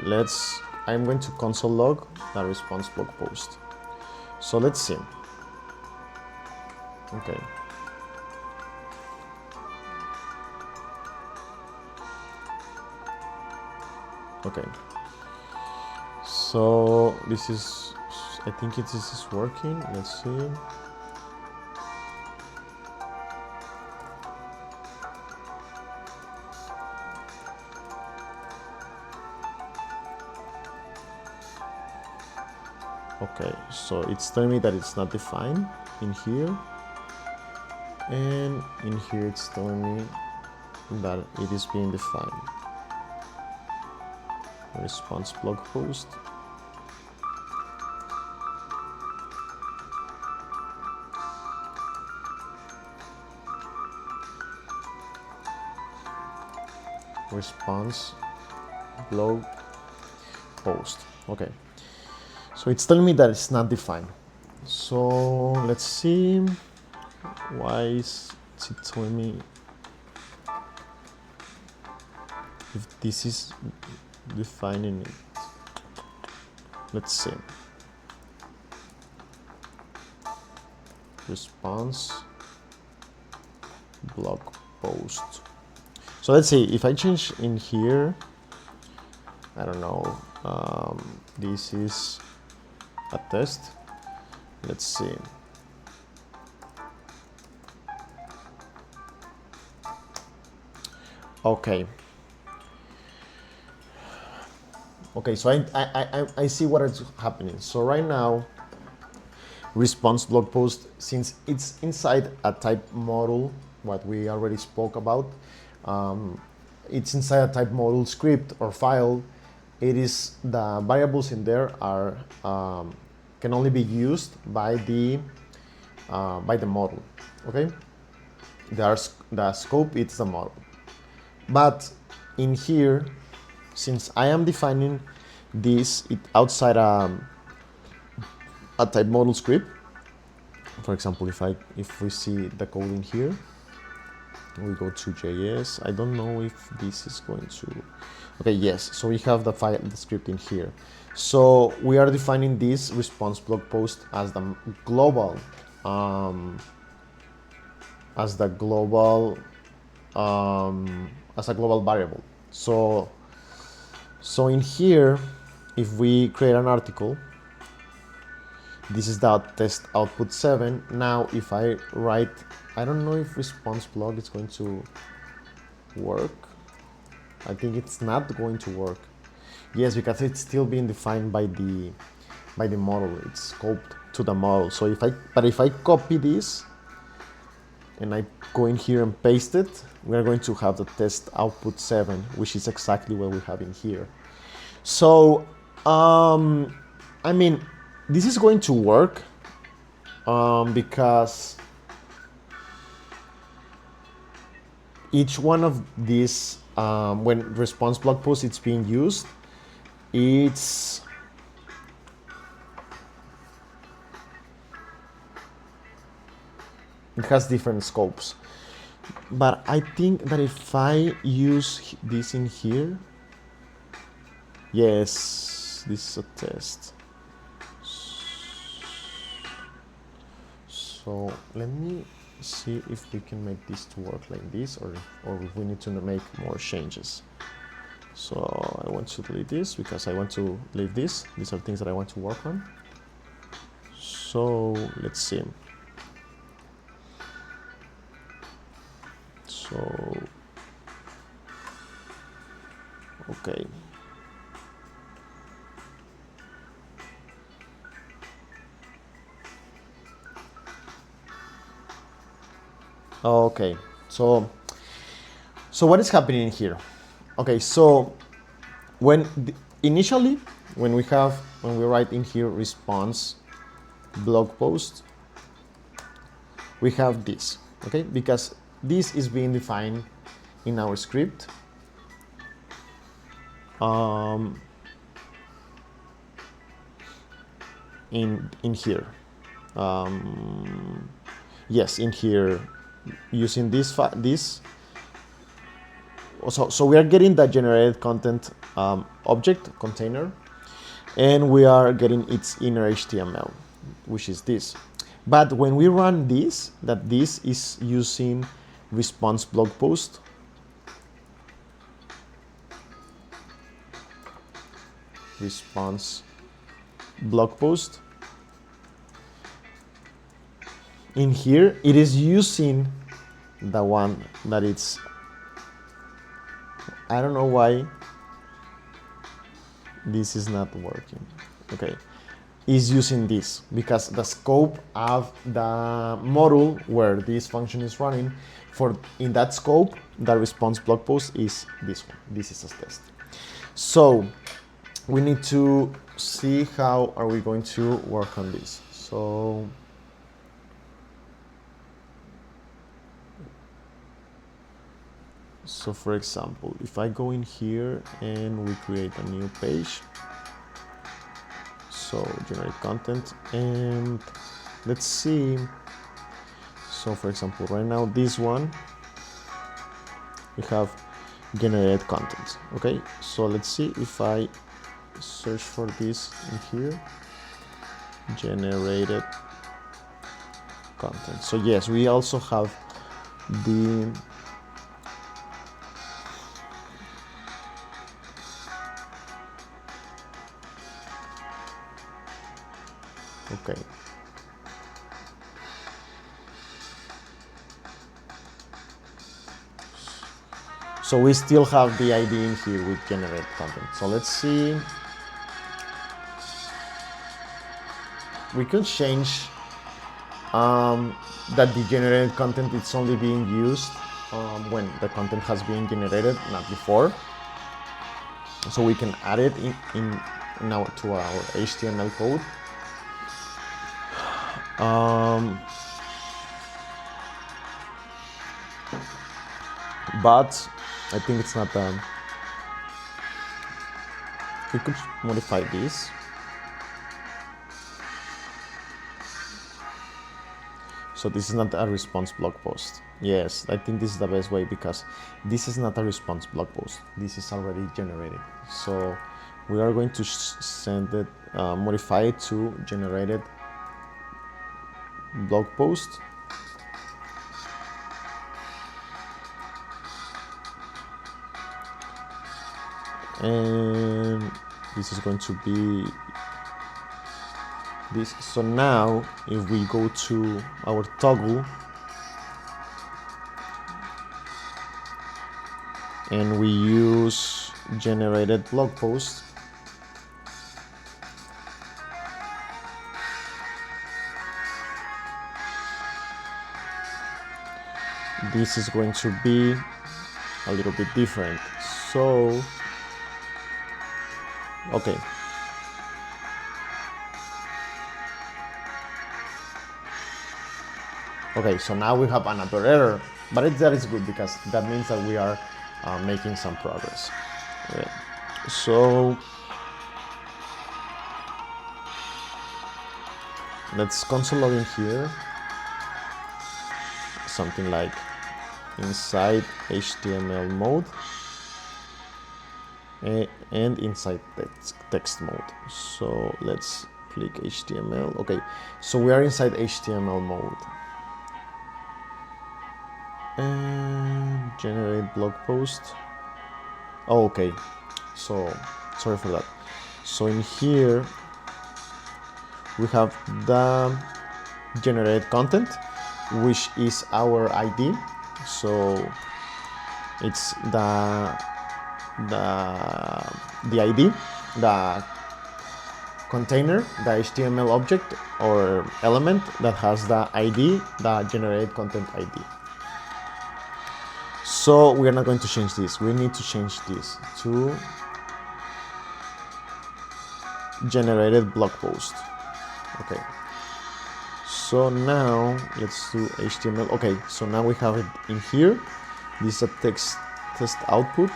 I'm going to console log the response blog post. So let's see. Okay. Okay. So this is, I think this is working. Let's see. Okay, so it's telling me that it's not defined in here, and in here it's telling me that it is being defined. Response blog post. response blog post. Okay, so it's telling me that it's not defined. So let's see, why is it telling me if this is defining it? Let's see, response blog post. So let's see, if I change in here, I don't know, this is a test. Let's see. Okay. Okay, so I see what is happening. So right now, response blog post, since it's inside a type module, what we already spoke about, it's inside a type module script or file. It is, the variables in there are can only be used by the model. Okay, the scope is the model, but in here, since I am defining this outside a type model script, for example, if we see the code in here, we go to JS. I don't know if this is going to. Okay, yes. So we have the script in here. So we are defining this response blog post as the global, as a global variable. So in here, if we create an article, this is the test output 7. Now, if I write, I don't know if response blog is going to work. I think it's not going to work. Yes, because it's still being defined by the model. It's scoped to the model. So if I copy this and I go in here and paste it, we are going to have the test output 7, which is exactly what we have in here. So, I mean, this is going to work because each one of these, when response blog post it's being used, it has different scopes. But I think that if I use this in here, yes, this is a test. So let me see if we can make this to work like this, or if we need to make more changes. So I want to delete this because I want to leave this. These are things that I want to work on. So let's see. So, okay. Okay, so what is happening here? Okay, so initially when we write in here response blog post, we have this, okay, because this is being defined in our script. In here, yes, in here, using this. So we are getting the generated content object container, and we are getting its inner HTML, which is this. But when we run this, this is using response blog post. Response blog post. In here, it is using the one that it's, I don't know why this is not working. Okay, is using this because the scope of the module where this function is running, in that scope, the response blog post is this one. This is a test. So we need to see how are we going to work on this. So for example, if I go in here and we create a new page, so generate content, and let's see. So for example, right now this one, we have generate content. Okay, so let's see if I search for this in here, generated content. So yes, we also have the okay. So we still have the ID in here with generate content. So let's see. We could change that the generated content is only being used when the content has been generated, not before. So we can add it in now to our HTML code. But I think it's not we could modify this. So this is not a response blog post. Yes, I think this is the best way because this is not a response blog post. This is already generated. So we are going to send it, modify it to generated blog post. And this is going to be this. So now if we go to our toggle and we use generated blog post, this is going to be a little bit different. So okay, so now we have another error, but that is good because that means that we are making some progress. Okay. So let's console log in here, something like inside HTML mode and inside text mode. So let's click HTML. Okay, so we are inside HTML mode. And generate blog post. Oh, okay, so sorry for that. So in here we have the generate content, which is our ID. So it's the ID, the container, the HTML object or element that has the ID, the generate content ID. So we are not going to change this. We need to change this to generated blog post. Okay. So now let's do HTML. Okay, so now we have it in here. This is a test output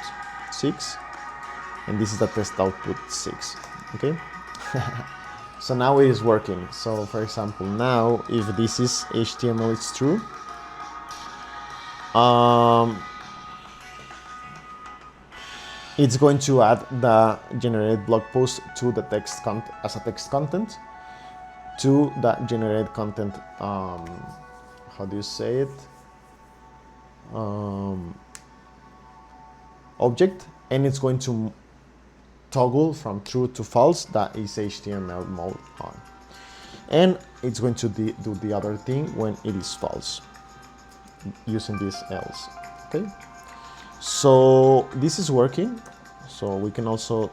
6, and this is the test output 6. Okay. So now it is working. So for example, now if this is HTML, it's true. It's going to add the generated blog post to the text as a text content to the generated content. How do you say it? Object, and it's going to toggle from true to false. That is HTML mode on, and it's going to do the other thing when it is false using this else. Okay, so this is working. So we can also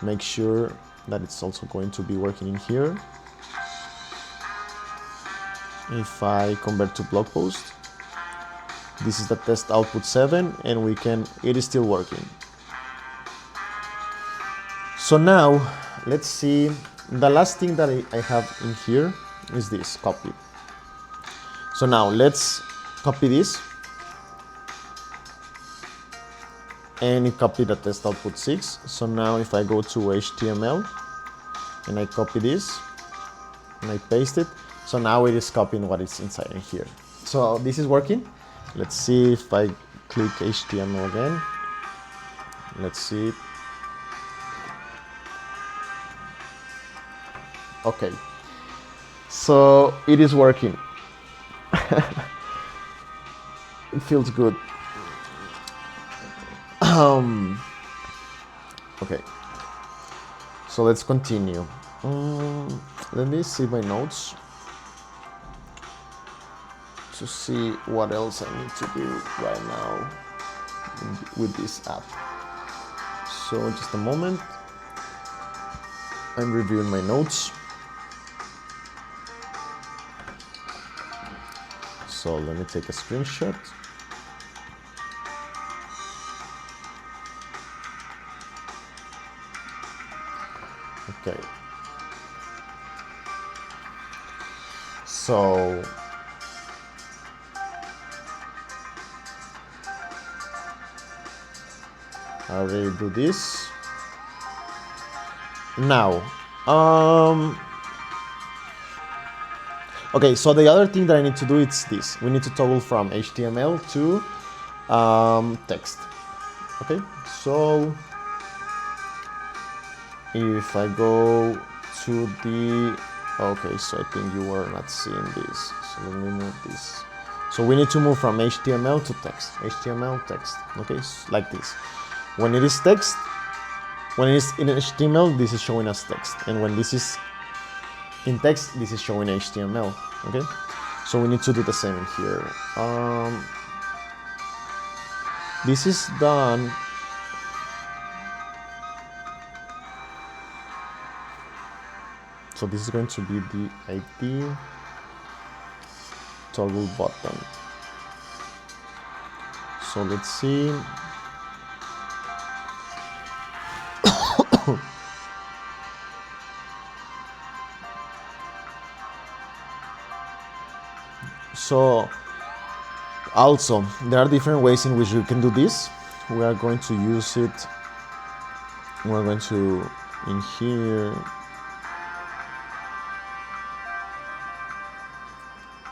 make sure that it's also going to be working in here. If I convert to blog post, this is the test output 7, and it is still working. So now let's see, the last thing that I have in here is this copy. So now let's copy this and it copied the test output 6. So now if I go to HTML and I copy this and I paste it, so now it is copying what is inside in here. So this is working. Let's see if I click HTML again. Let's see. Okay, so it is working. It feels good. Okay, so let's continue. Let me see my notes to see what else I need to do right now with this app. So just a moment. I'm reviewing my notes. So let me take a screenshot. Okay. So I already do this. Now, okay, so the other thing that I need to do is this. We need to toggle from HTML to text. Okay, so if I go to the, okay, so I think you were not seeing this. So let me move this. So we need to move from HTML to text. HTML, text. Okay, like this. When it is text, when it is in HTML, this is showing us text, and when this is in text, this is showing HTML. Okay, so we need to do the same in here. This is done. So this is going to be the ID toggle button. So let's see. So also there are different ways in which you can do this. We are going to use it. We're going to in here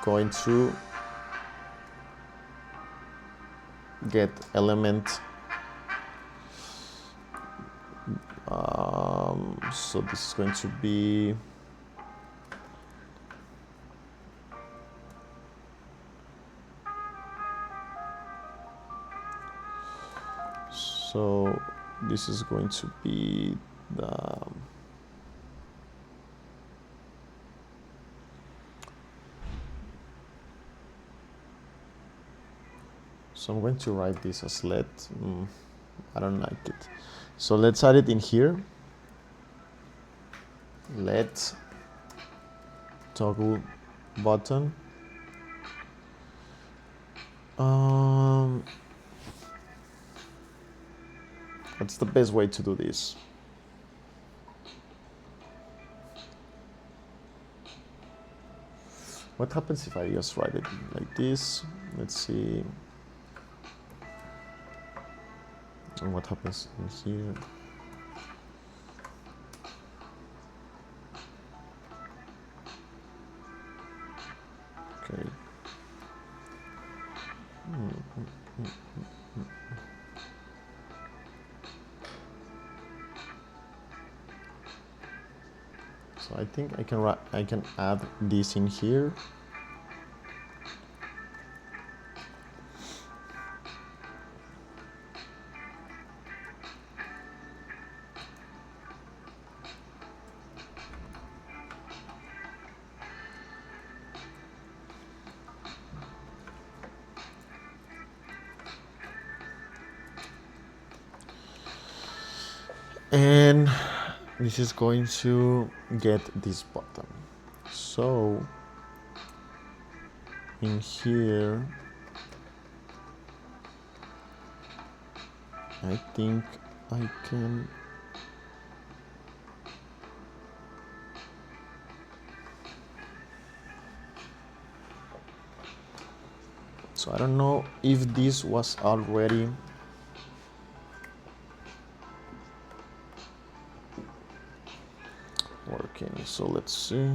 going to get element. So this is going to be so this is going to be the so I'm going to write this as let. I don't like it. So let's add it in here. Let toggle button. What's the best way to do this? What happens if I just write it like this? Let's see. And what happens in here? Okay. So I think I can add this in here. And this is going to get this button. So in here, I think I can so I don't know if this was already working. So let's see.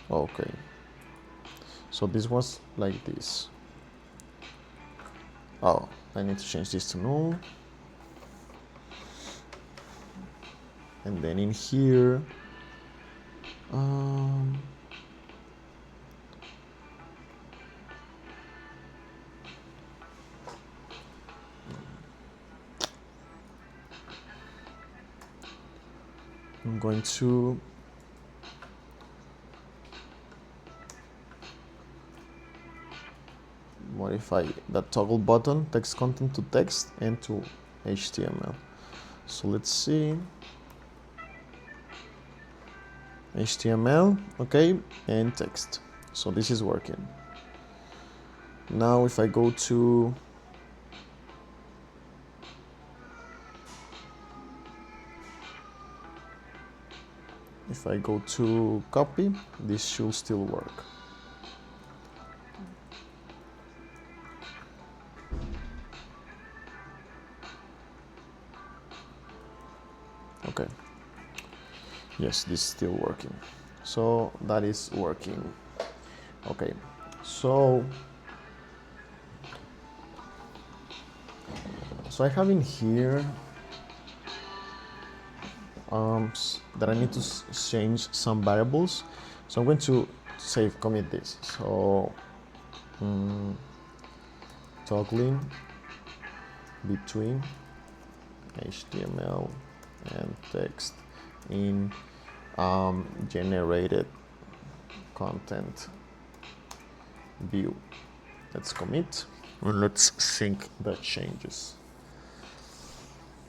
Okay, so this was like this. Oh, I need to change this to null. And then in here, I'm going to modify that toggle button, text content to text and to HTML. So let's see. HTML, okay, and text. So this is working. Now if I go to copy, this should still work. Okay. Yes, this is still working. So that is working. Okay. So I have in here that I need to change some variables. So I'm going to commit this. So toggling between HTML and text in generated content view. Let's commit and let's sync the changes.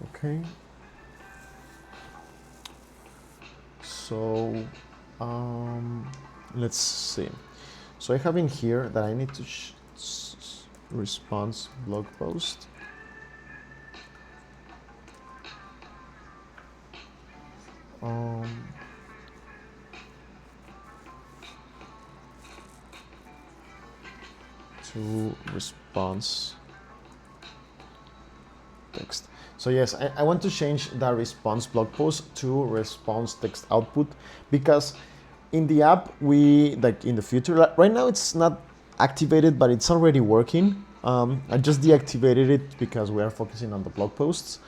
Okay. So let's see. So I have in here that I need to response blog post. To response text. So yes, I want to change the response blog post to response text output, because in the app we, like in the future, right now it's not activated, but it's already working. I just deactivated it because we are focusing on the blog posts,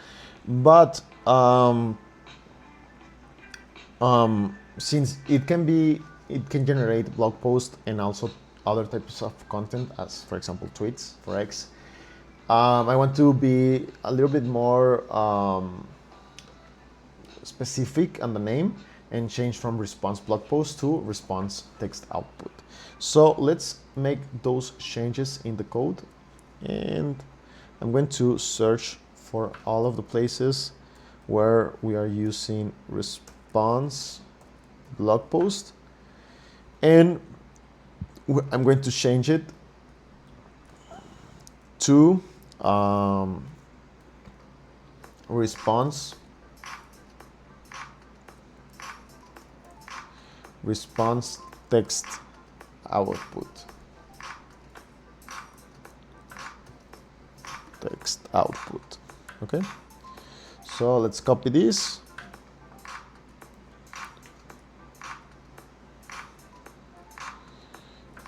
but since it can generate blog posts and also other types of content, as for example tweets for X. I want to be a little bit more specific on the name and change from response blog post to response text output. So let's make those changes in the code, and I'm going to search for all of the places where we are using response blog post, and I'm going to change it to response text output. Okay, so let's copy this.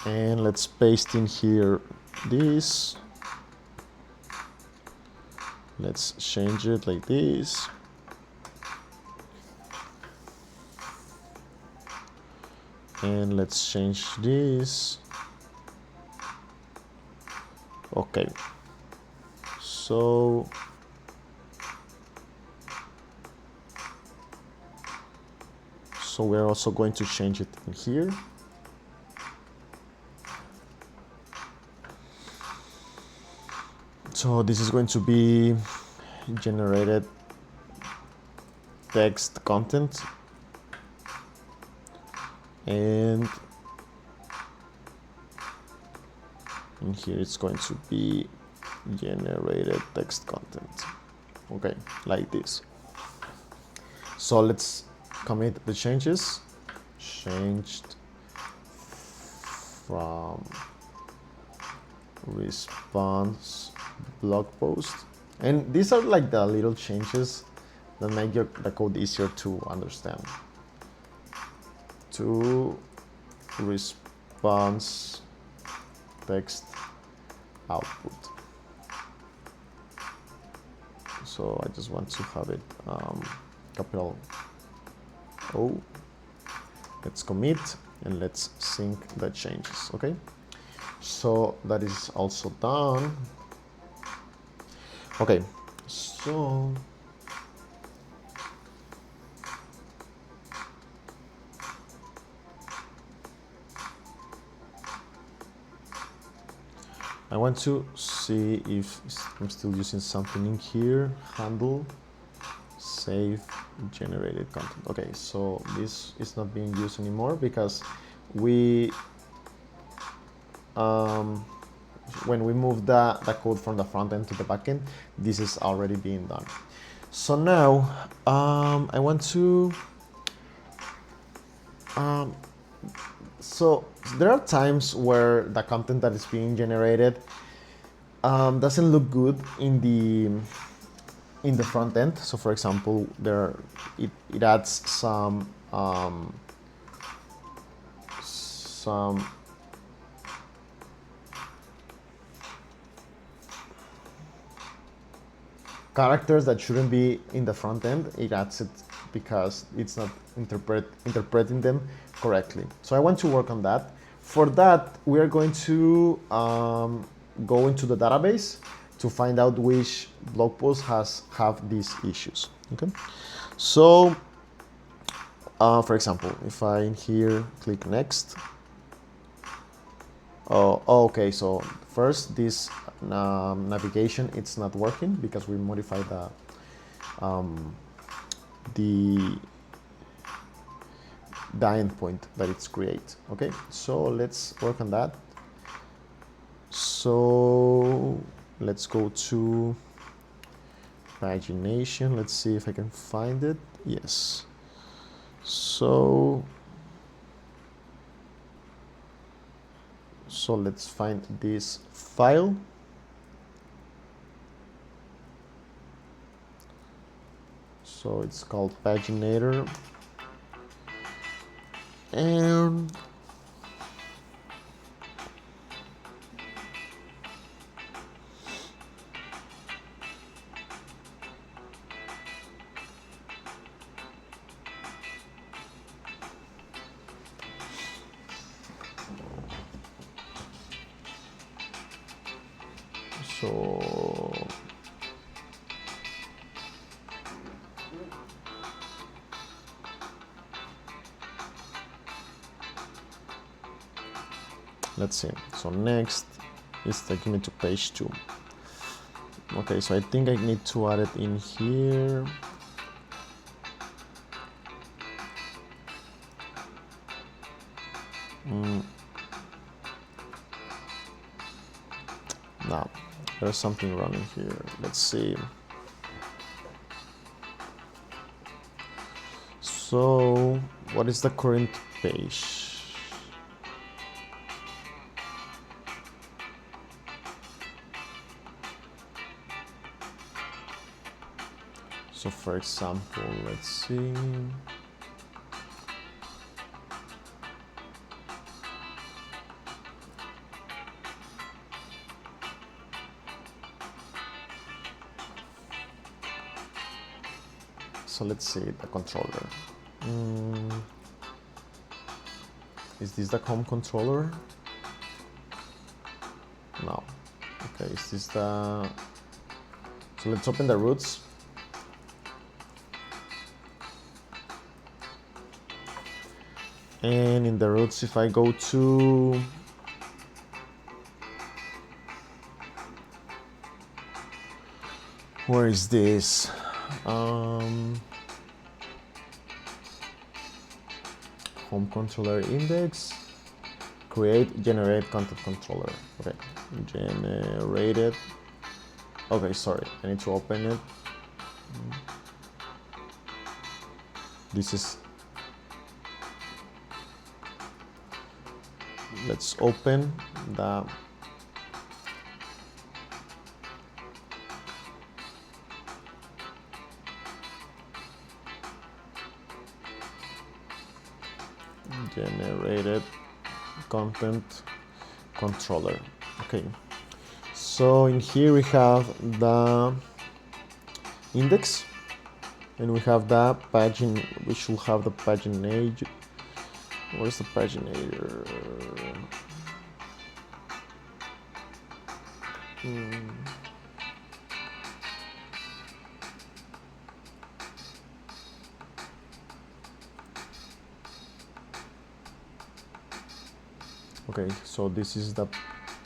And let's paste in here this. Let's change it like this. And let's change this. Okay. So we're also going to change it in here. So this is going to be generated text content, and in here it's going to be generated text content. Okay, like this. So let's commit the changes. Changed from response blog post, and these are like the little changes that make the code easier to understand. To response text output. So I just want to have it capital O. Let's commit and let's sync the changes. Okay, so that is also done. Okay, so I want to see if I'm still using something in here. Handle save generated content. Okay, so this is not being used anymore because we when we move the code from the front end to the back end, this is already being done. So now I want to so there are times where the content that is being generated doesn't look good in the front end. So for example, it adds some characters that shouldn't be in the front end. It adds it because it's not interpreting them correctly. So I want to work on that. For that, we are going to go into the database to find out which blog posts have these issues. Okay, so for example, if I here click next. Oh, okay. So first, this navigation it's not working because we modified the endpoint that it's create. Okay, so let's work on that. So let's go to pagination. Let's see if I can find it. Yes. So let's find this file. So it's called paginator, and so let's see. So next is taking me to page 2. Okay, so I think I need to add it in here. No, there's something wrong in here. Let's see. So what is the current page? So for example, let's see. So let's see the controller. Is this the home controller? No. Okay, is this the... So let's open the roots. And in the roots, if I go to where is this? Home controller index, create generate content controller. Okay, generated. Okay, sorry, I need to open it. This is, let's open the generated content controller. Okay, so in here we have the index and we have the pagine. We should have the paginator. Where's the paginator? Okay, so this is the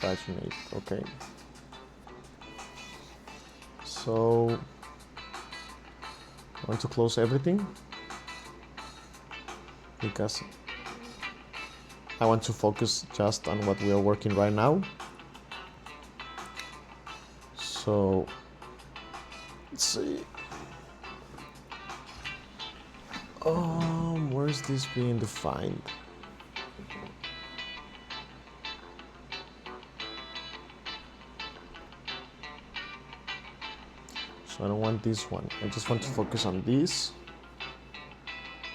paginate. Okay, so I want to close everything because I want to focus just on what we are working right now. So let's see. Where is this being defined? So I don't want this one. I just want to focus on this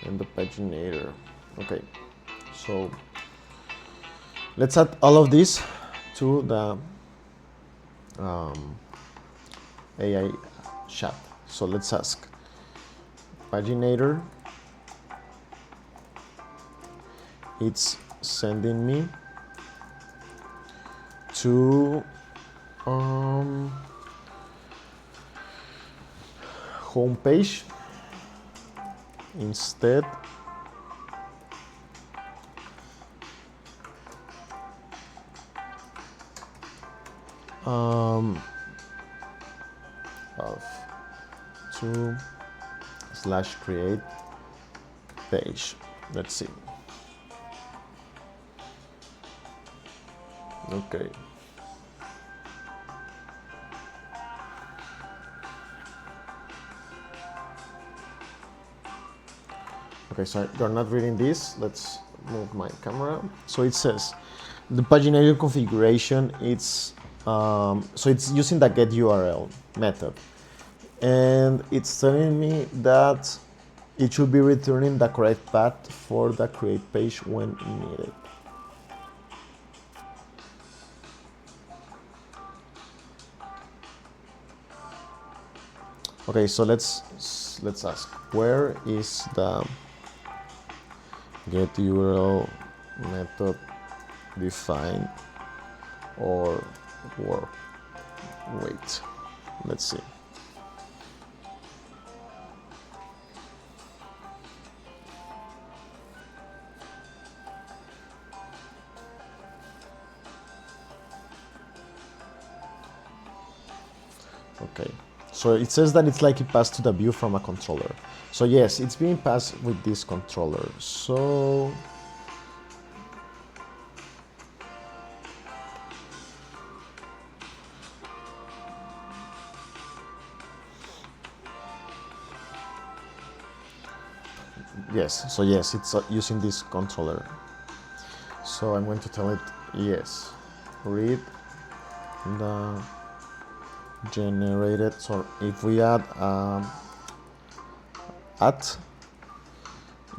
and the paginator. Okay, so let's add all of this to the AI chat. So let's ask paginator. It's sending me to home page instead of to/create page. Let's see. Okay. Okay, so you're not reading this. Let's move my camera. So it says the paginator configuration. It's so it's using the get URL method, and it's telling me that it should be returning the correct path for the create page when needed. Okay, so let's ask, where is the get URL method defined or work? Wait, let's see. Okay, so it says that it's like it passed to the view from a controller. So yes, it's being passed with this controller. So yes, it's using this controller. So I'm going to tell it yes, read the generated. So if we add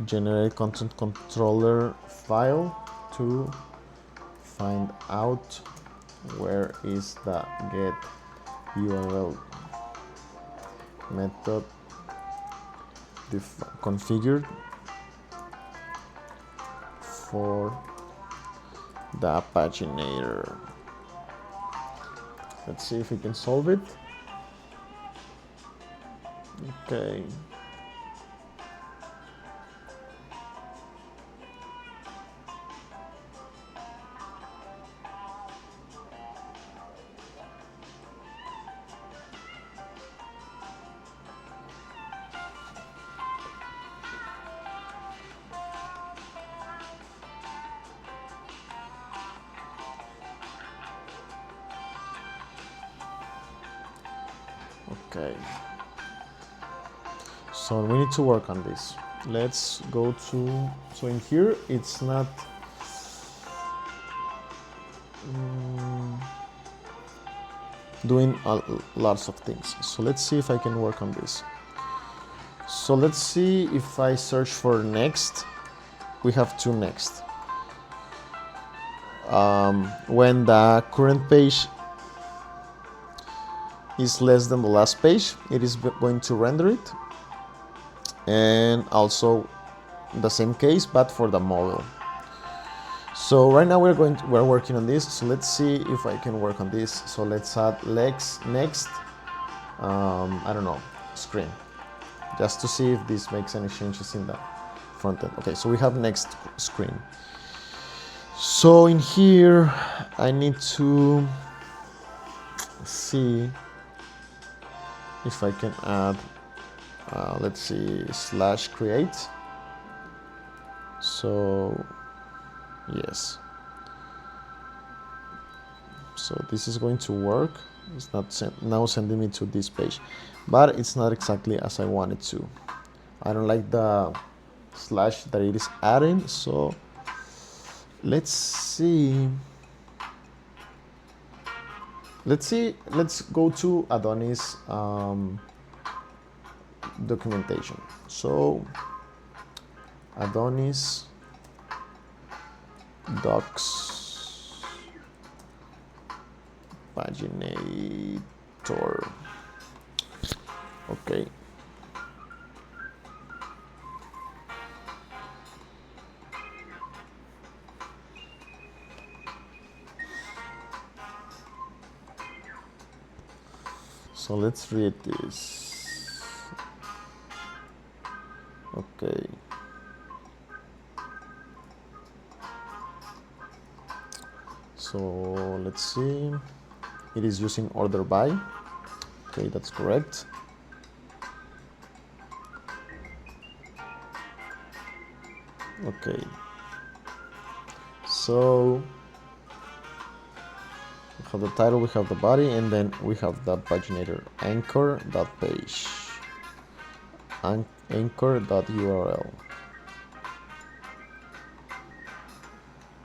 generate content controller file to find out where is the get URL method configured for the paginator. Let's see if we can solve it. Okay. Okay, so we need to work on this. Let's go to, so in here it's not doing lots of things. So let's see if I can work on this. So let's see if I search for next we have two next. When the current page is less than the last page, it is going to render it, and also the same case but for the model. So right now we're working on this, so let's see if I can work on this. So let's add next I don't know, screen, just to see if this makes any changes in the front end. Okay, so we have next screen. So in here I need to see if I can add let's see, /create. So yes, so this is going to work. It's not now sending me to this page, but it's not exactly as I wanted to. I don't like the slash that it is adding, so let's see. Let's go to Adonis documentation. So Adonis docs paginator. Okay. So let's read this. Okay. So let's see. It is using order by. Okay, that's correct. Okay. So we have the title, we have the body, and then we have the paginator anchor.page, anchor.url.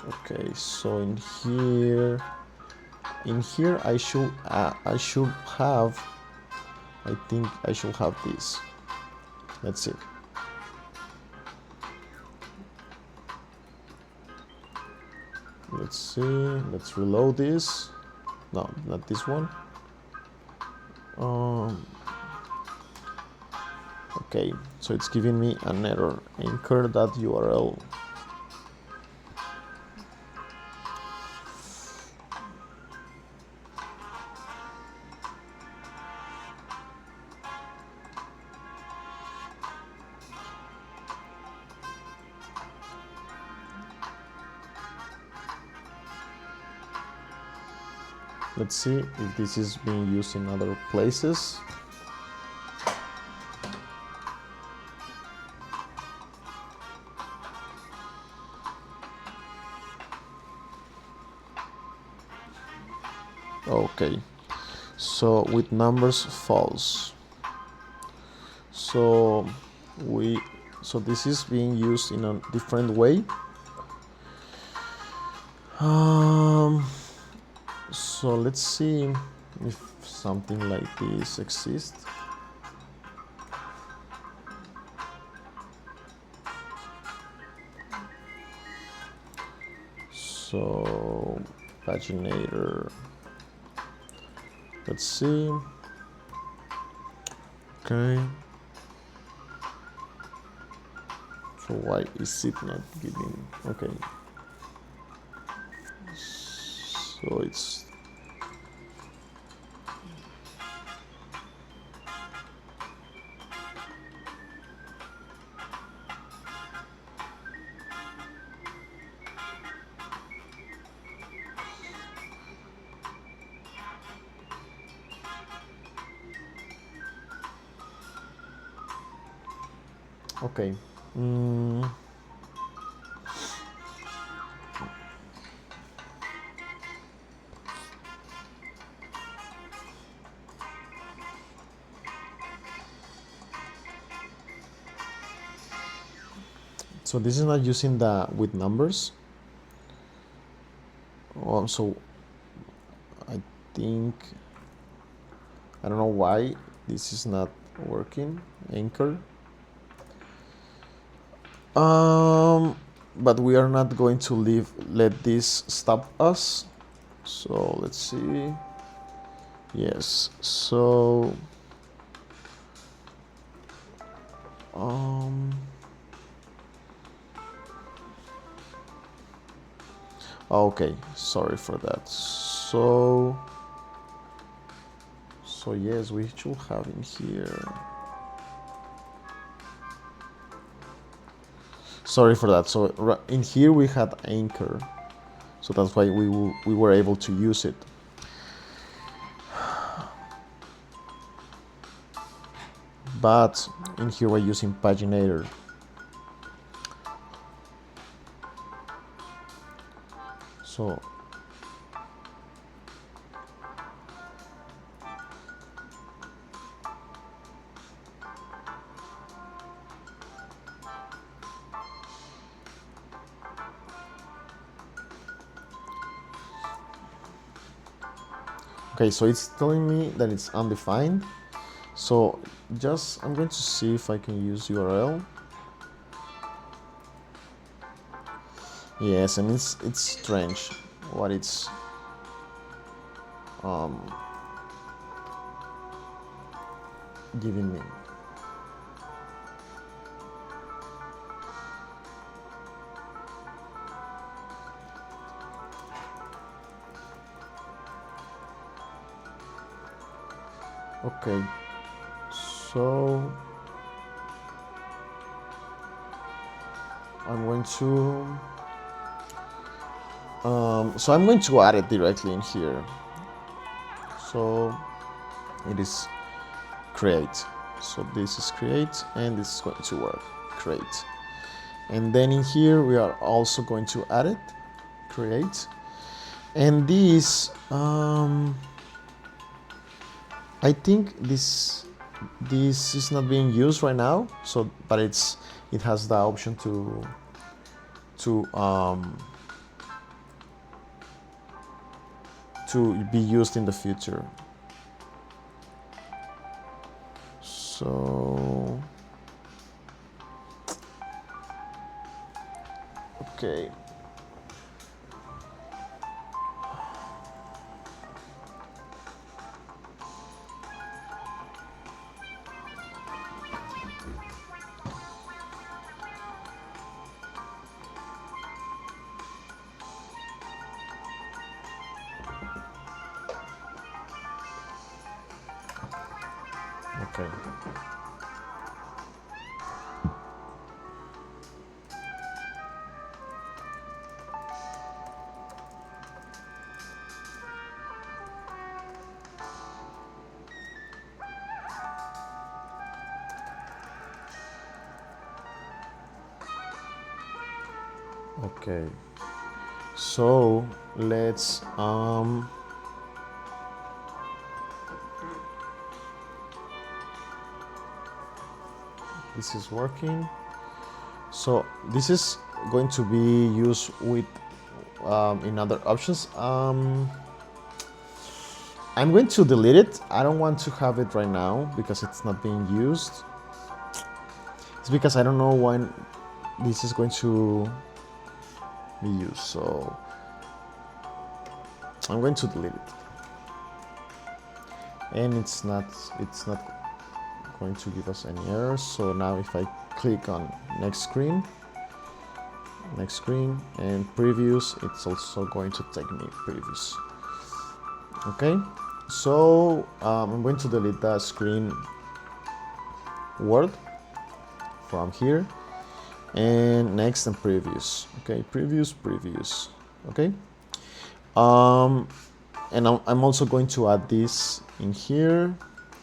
Okay, so in here I should have, I think I should have this. Let's see. Let's see, let's reload this. No, not this one. Okay, so it's giving me an error, anchor.url. Let's see if this is being used in other places. Okay, so with numbers false. So this is being used in a different way. So let's see if something like this exists. So paginator, let's see. Okay, so why is it not giving? Okay, so it's okay. So this is not using the with numbers. So I think, I don't know why this is not working. Anchor. but we are not going to let this stop us. So let's see. Yes, so okay, sorry for that. So yes, we should have in here. Sorry for that. So in here we had anchor, so that's why we were able to use it. But in here we're using paginator. So okay, so it's telling me that it's undefined. So I'm going to see if I can use URL. Yes, I mean it's strange what it's giving me. Okay, so I'm going to add it directly in here. So it is create. So this is create, and this is going to work, create. And then in here we are also going to add it, create. And this, I think this is not being used right now. So, but it has the option to be used in the future. So, okay. Okay. Okay. So let's this is working. So this is going to be used with in other options. I'm going to delete it. I don't want to have it right now because it's not being used. It's because I don't know when this is going to be used. So I'm going to delete it. And it's not going to give us any errors. So now if I click on next screen and previews, it's also going to take me previews. Okay, so I'm going to delete the screen word from here, and next and previews. Okay, previews. Okay, and I'm also going to add this in here.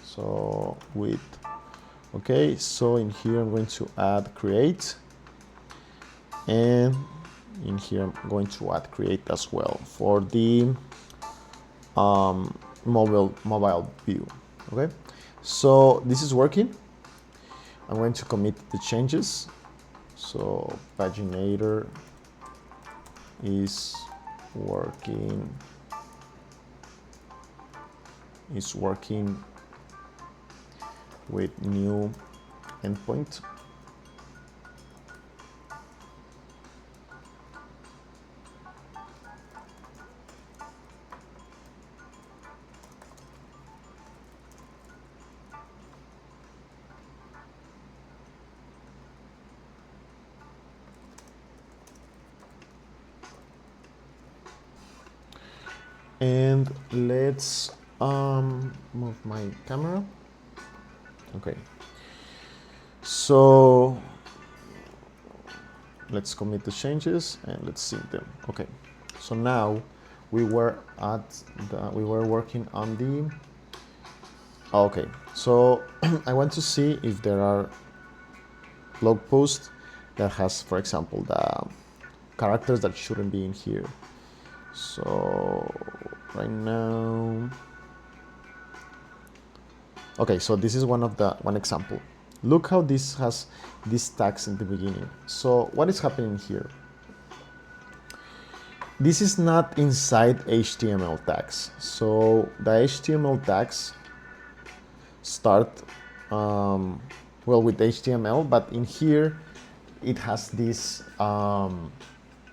So with okay, so in here I'm going to add create, and in here I'm going to add create as well for the mobile view. Okay, so this is working. I'm going to commit the changes. So paginator is working with new endpoint. And let's move my camera. Okay. So let's commit the changes and let's sync them. Okay. So now we were working on the. Okay. So I want to see if there are blog posts that has, for example, the characters that shouldn't be in here. So right now, okay, so this is one example. Look how this has these tags in the beginning. So what is happening here? This is not inside HTML tags. So the HTML tags start well with HTML, but in here it has these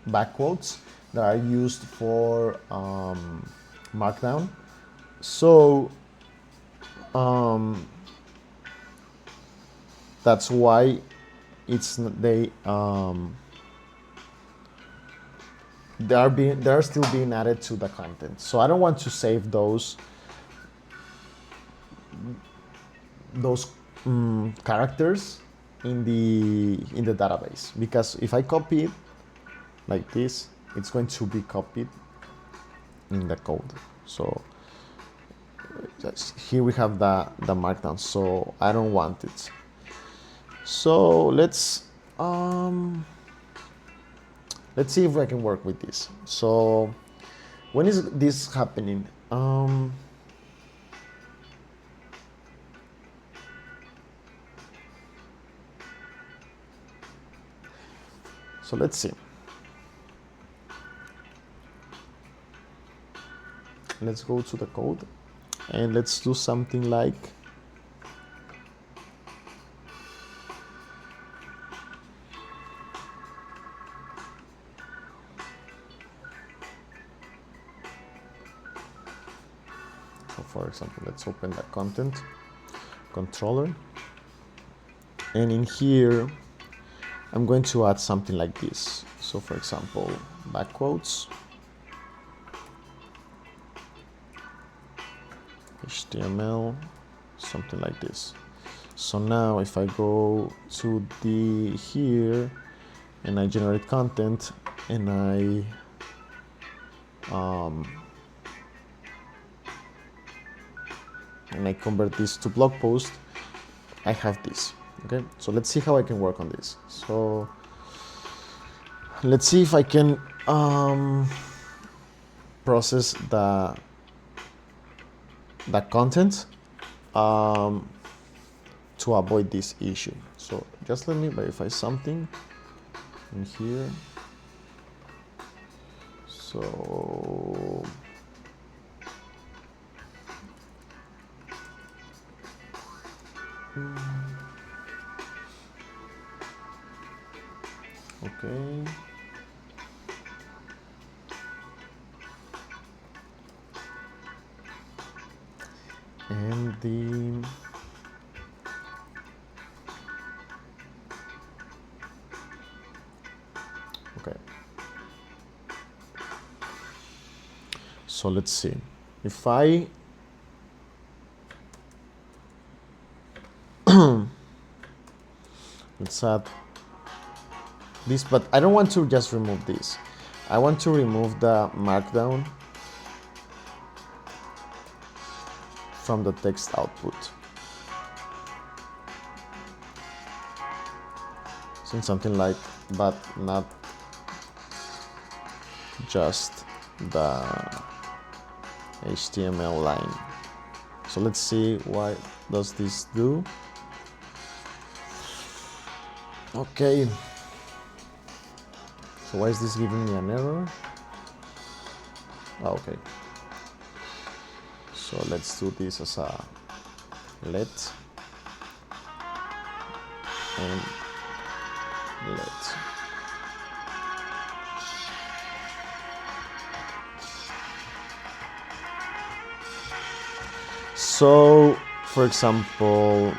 backquotes that are used for markdown. So that's why they are still being added to the content. So I don't want to save those characters in the database, because if I copy it like this, it's going to be copied in the code. So here we have the markdown, so I don't want it. So let's see if I can work with this. So when is this happening? So let's see. Let's go to the code and let's do something like for example, let's open the content controller, and in here I'm going to add something like this. So for example, backquotes, HTML, something like this. So now if I go to the here and I generate content and I convert this to blog post, I have this. Okay, so let's see how I can work on this. So let's see if I can process the content to avoid this issue. So just let me verify something in here. So okay. And the okay. So let's see. If I let's add this, but I don't want to just remove this. I want to remove the markdown from the text output. So something like, but not just the HTML line. So let's see what does this do. Okay. So why is this giving me an error? Okay. So let's do this as a let and let. So, for example,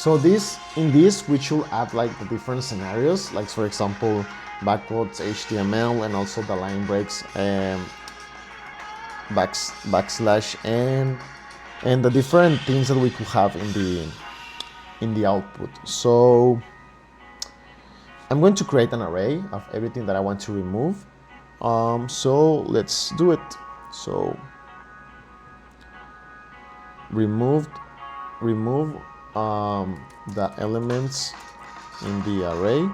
So in this we should add like the different scenarios, like for example backwards HTML and also the line breaks and backslash and the different things that we could have in the output. So I'm going to create an array of everything that I want to remove. So let's do it. So remove the elements in the array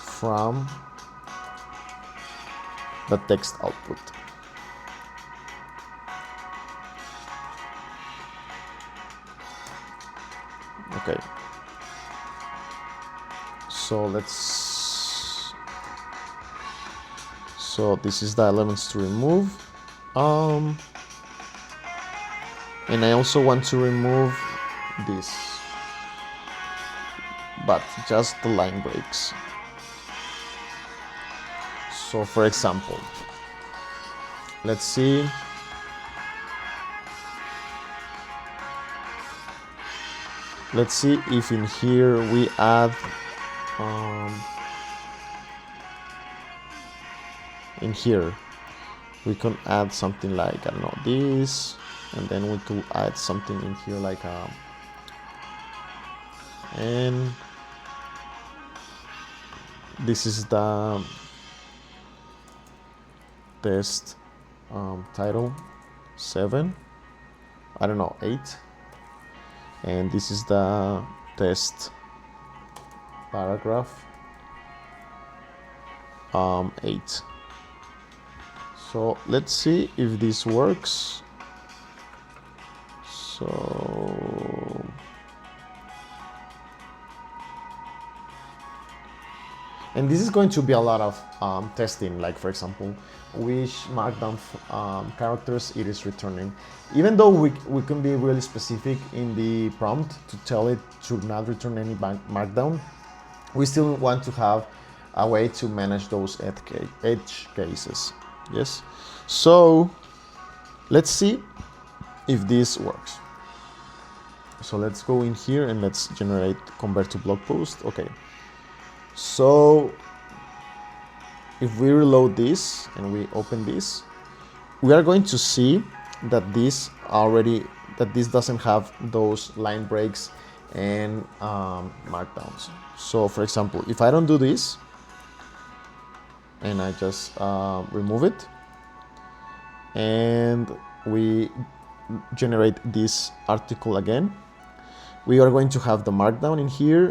from the text output. Okay. So this is the elements to remove. And I also want to remove this, but just the line breaks. So for example, let's see. Let's see if in here we add in here we can add something like, I don't know, this, and then we could add something in here like and this is the test title 7, I don't know, 8, and this is the test paragraph 8. So let's see if this works. So and this is going to be a lot of testing, like for example which markdown characters it is returning. Even though we can be really specific in the prompt to tell it to not return any markdown, we still want to have a way to manage those edge cases. Yes, so let's see if this works. So let's go in here and let's generate convert to blog post. Okay, so if we reload this and we open this, we are going to see that this doesn't have those line breaks and markdowns. So for example, if I don't do this and I just remove it and we generate this article again, we are going to have the markdown in here,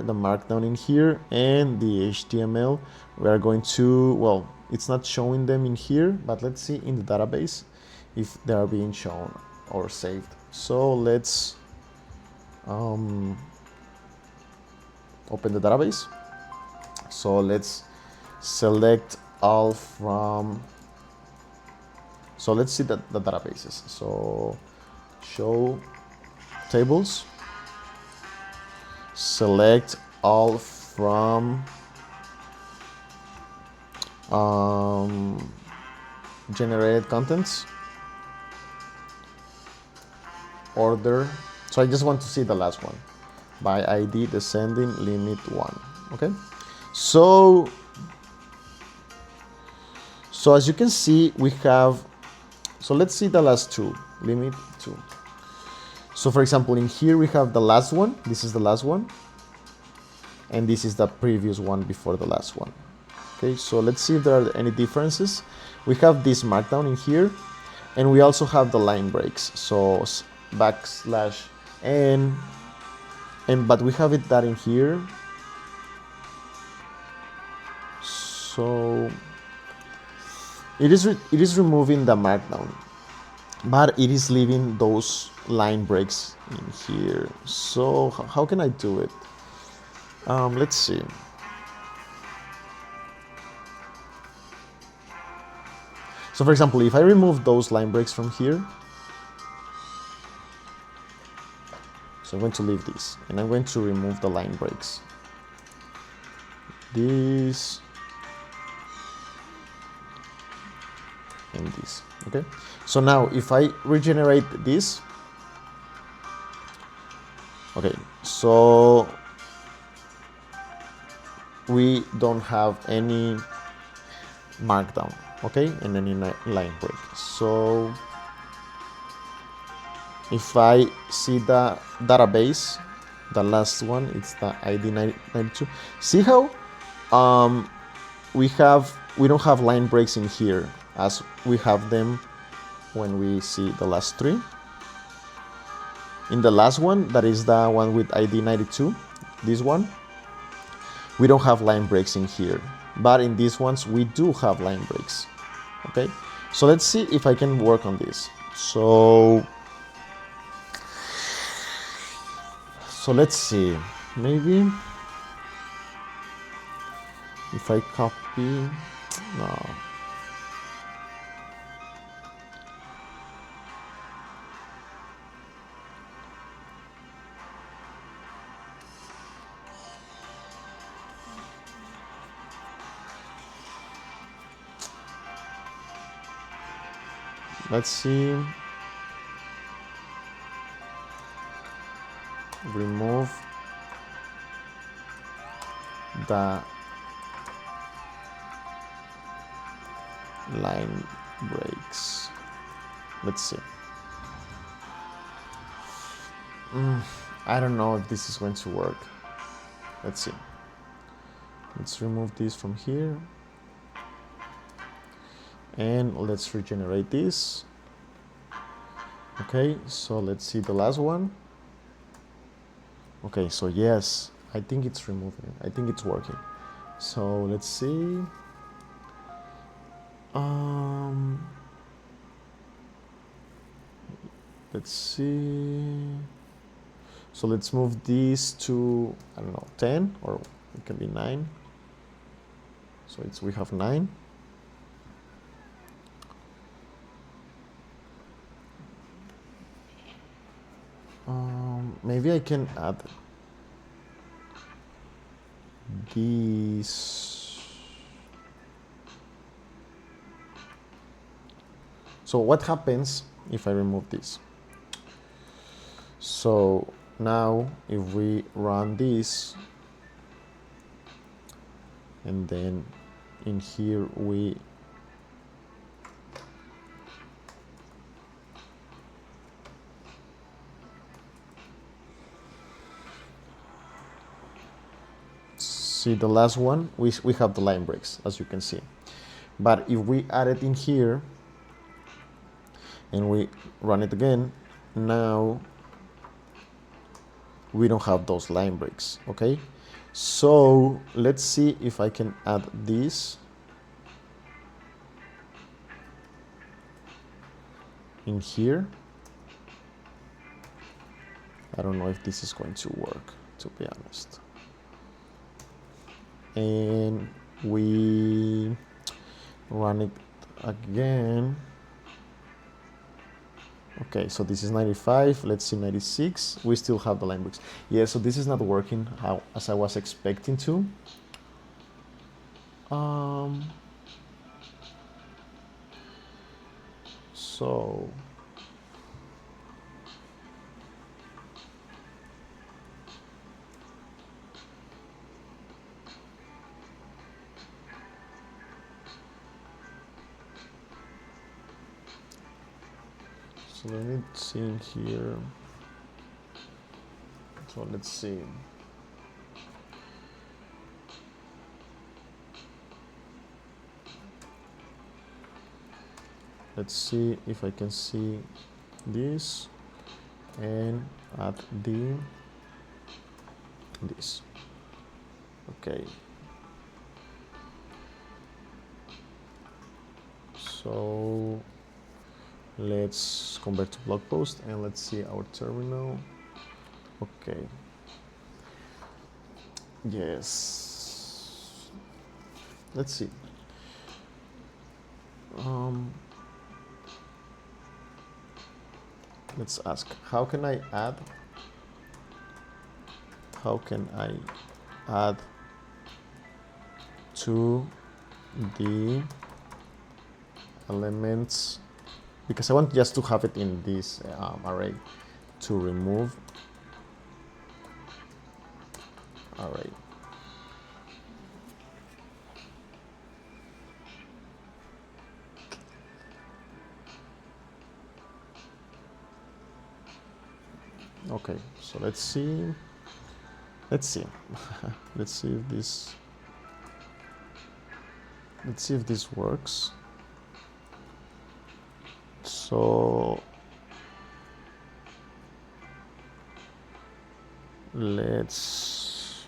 and the HTML. We are going to, well, it's not showing them in here, but let's see in the database if they are being shown or saved. So let's open the database. So let's select all from, so let's see the databases. So show tables, select all from generated contents, order. So I just want to see the last one, by ID descending limit 1. Okay, so as you can see, we have, so let's see the last two, limit 2. So for example, in here we have the last one, this is the last one, and this is the previous one before the last one. Okay, so let's see if there are any differences. We have this markdown in here, and we also have the line breaks, so backslash and but we have it that in here. So it is removing the markdown, but it is leaving those line breaks in here. So how can I do it? Let's see. So for example, if I remove those line breaks from here, so I'm going to leave this and I'm going to remove the line breaks. This and this. Okay, so now if I regenerate this, okay, So we don't have any markdown, okay, and any line break. So if I see the database, the last one, it's the ID 92. See how we don't have line breaks in here as we have them when we see the last three. In the last one, that is the one with ID 92, this one, we don't have line breaks in here, but in these ones we do have line breaks. Okay, so let's see if I can work on this. So let's see, maybe if I copy, no, let's see, remove the line breaks. Let's see. I don't know if this is going to work. Let's see. Let's remove this from here. And let's regenerate this. Okay, so let's see the last one. Okay, so yes, I think it's removing it. I think it's working. So let's see. Let's see. So let's move these to, I don't know, 10, or it can be 9. So we have 9. Maybe I can add these. So what happens if I remove this? So now if we run this, and then in here we see the last one, we have the line breaks, as you can see. But if we add it in here and we run it again, now we don't have those line breaks. Okay, so let's see if I can add this in here. I don't know if this is going to work, to be honest. And we run it again. Okay, so this is 95. Let's see 96. We still have the line breaks. Yeah, so this is not working as I was expecting to. So let me see in here. So let's see. Let's see if I can see this and add this. Okay. So let's convert to blog post and let's see our terminal. Okay. Yes. Let's see. Let's ask, how can I add to the elements, because I want just to have it in this array, to remove All right. Okay, so let's see. Let's see. Let's see if this. Let's see if this works. So let's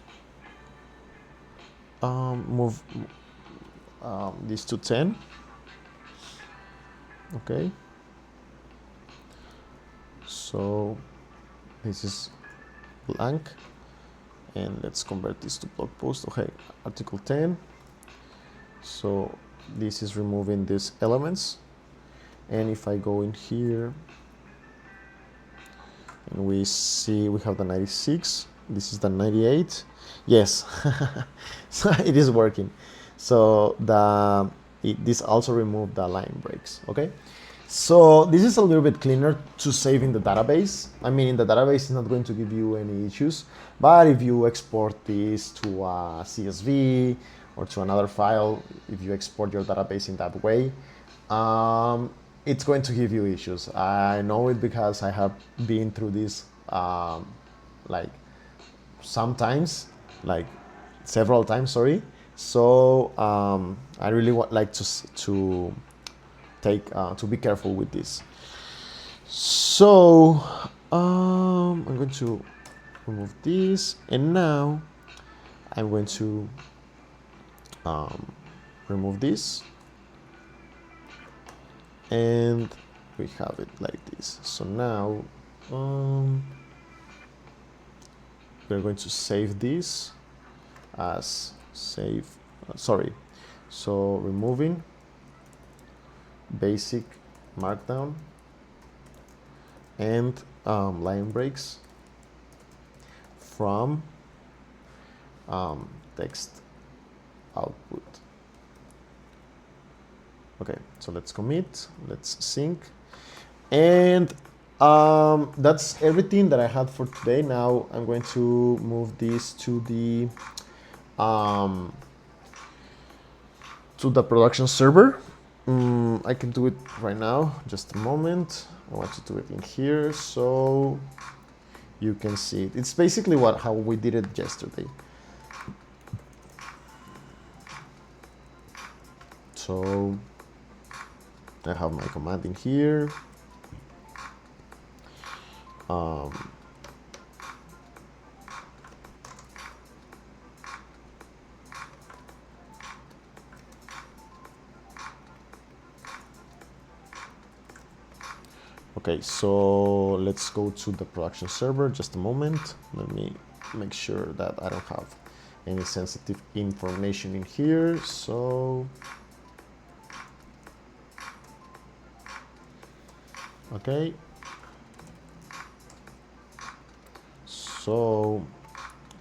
move this to 10. Okay. So this is blank, and let's convert this to blog post. Okay, article 10. So this is removing these elements, and if I go in here and we see we have the 96, this is the 98. Yes, so it is working. So this also removed the line breaks. Okay, so this is a little bit cleaner to save in the database. I mean, in the database it's not going to give you any issues, but if you export this to a CSV or to another file, if you export your database in that way, it's going to give you issues. I know it because I have been through this like sometimes, like several times, sorry. So I really like to be careful with this. So I'm going to remove this, and now I'm going to remove this, and we have it like this. So now we're going to save this as save, so removing basic markdown and line breaks from text output. Okay, so let's commit, let's sync, and that's everything that I had for today. Now I'm going to move this to the production server. I can do it right now, just a moment. I want to do it in here so you can see it. It's basically how we did it yesterday. So I have my command in here. Okay, so let's go to the production server. Just a moment. Let me make sure that I don't have any sensitive information in here. So, okay. So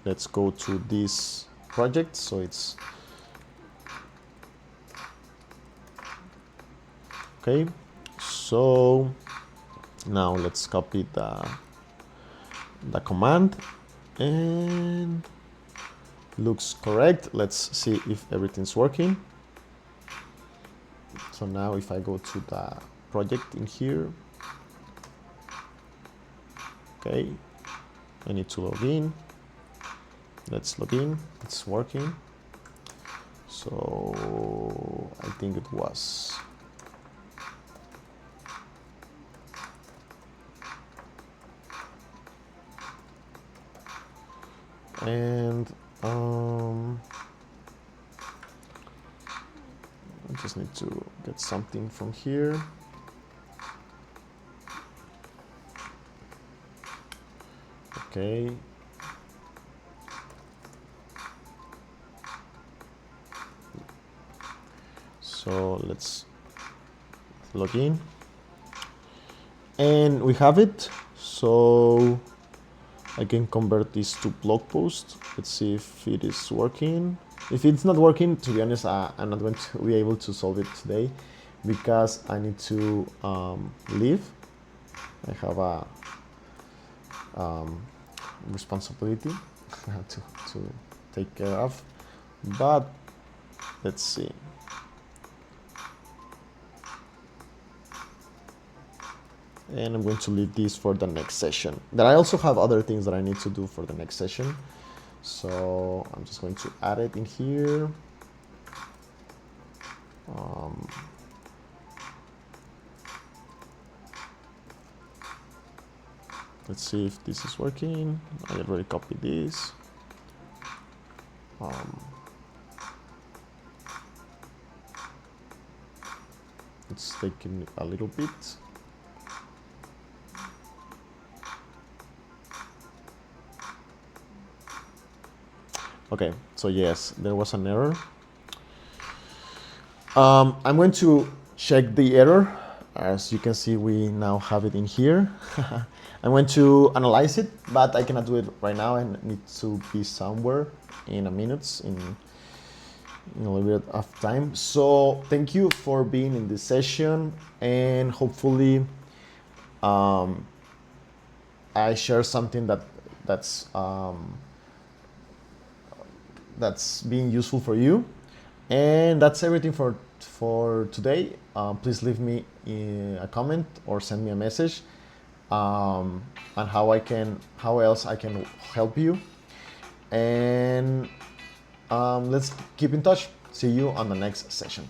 let's go to this project. So it's okay. So now let's copy the command, and looks correct. Let's see if everything's working. So now if I go to the project in here, okay, I need to log in. Let's log in. It's working. So I think it was. And I just need to get something from here. Okay. So let's log in, and we have it. So I can convert this to blog post. Let's see if it is working. If it's not working, to be honest, I'm not going to be able to solve it today because I need to leave. I have a responsibility. I have to take care of. But let's see. And I'm going to leave this for the next session. Then I also have other things that I need to do for the next session. So I'm just going to add it in here. Let's see if this is working. I already copied this. It's taking a little bit. Okay, so yes, there was an error. I'm going to check the error. As you can see, we now have it in here. I'm going to analyze it, but I cannot do it right now. I need to be somewhere in a minute, in a little bit of time. So thank you for being in this session, and hopefully I share something that's being useful for you. And that's everything for today. Please leave me a comment or send me a message on how else I can help you. And let's keep in touch. See you on the next session.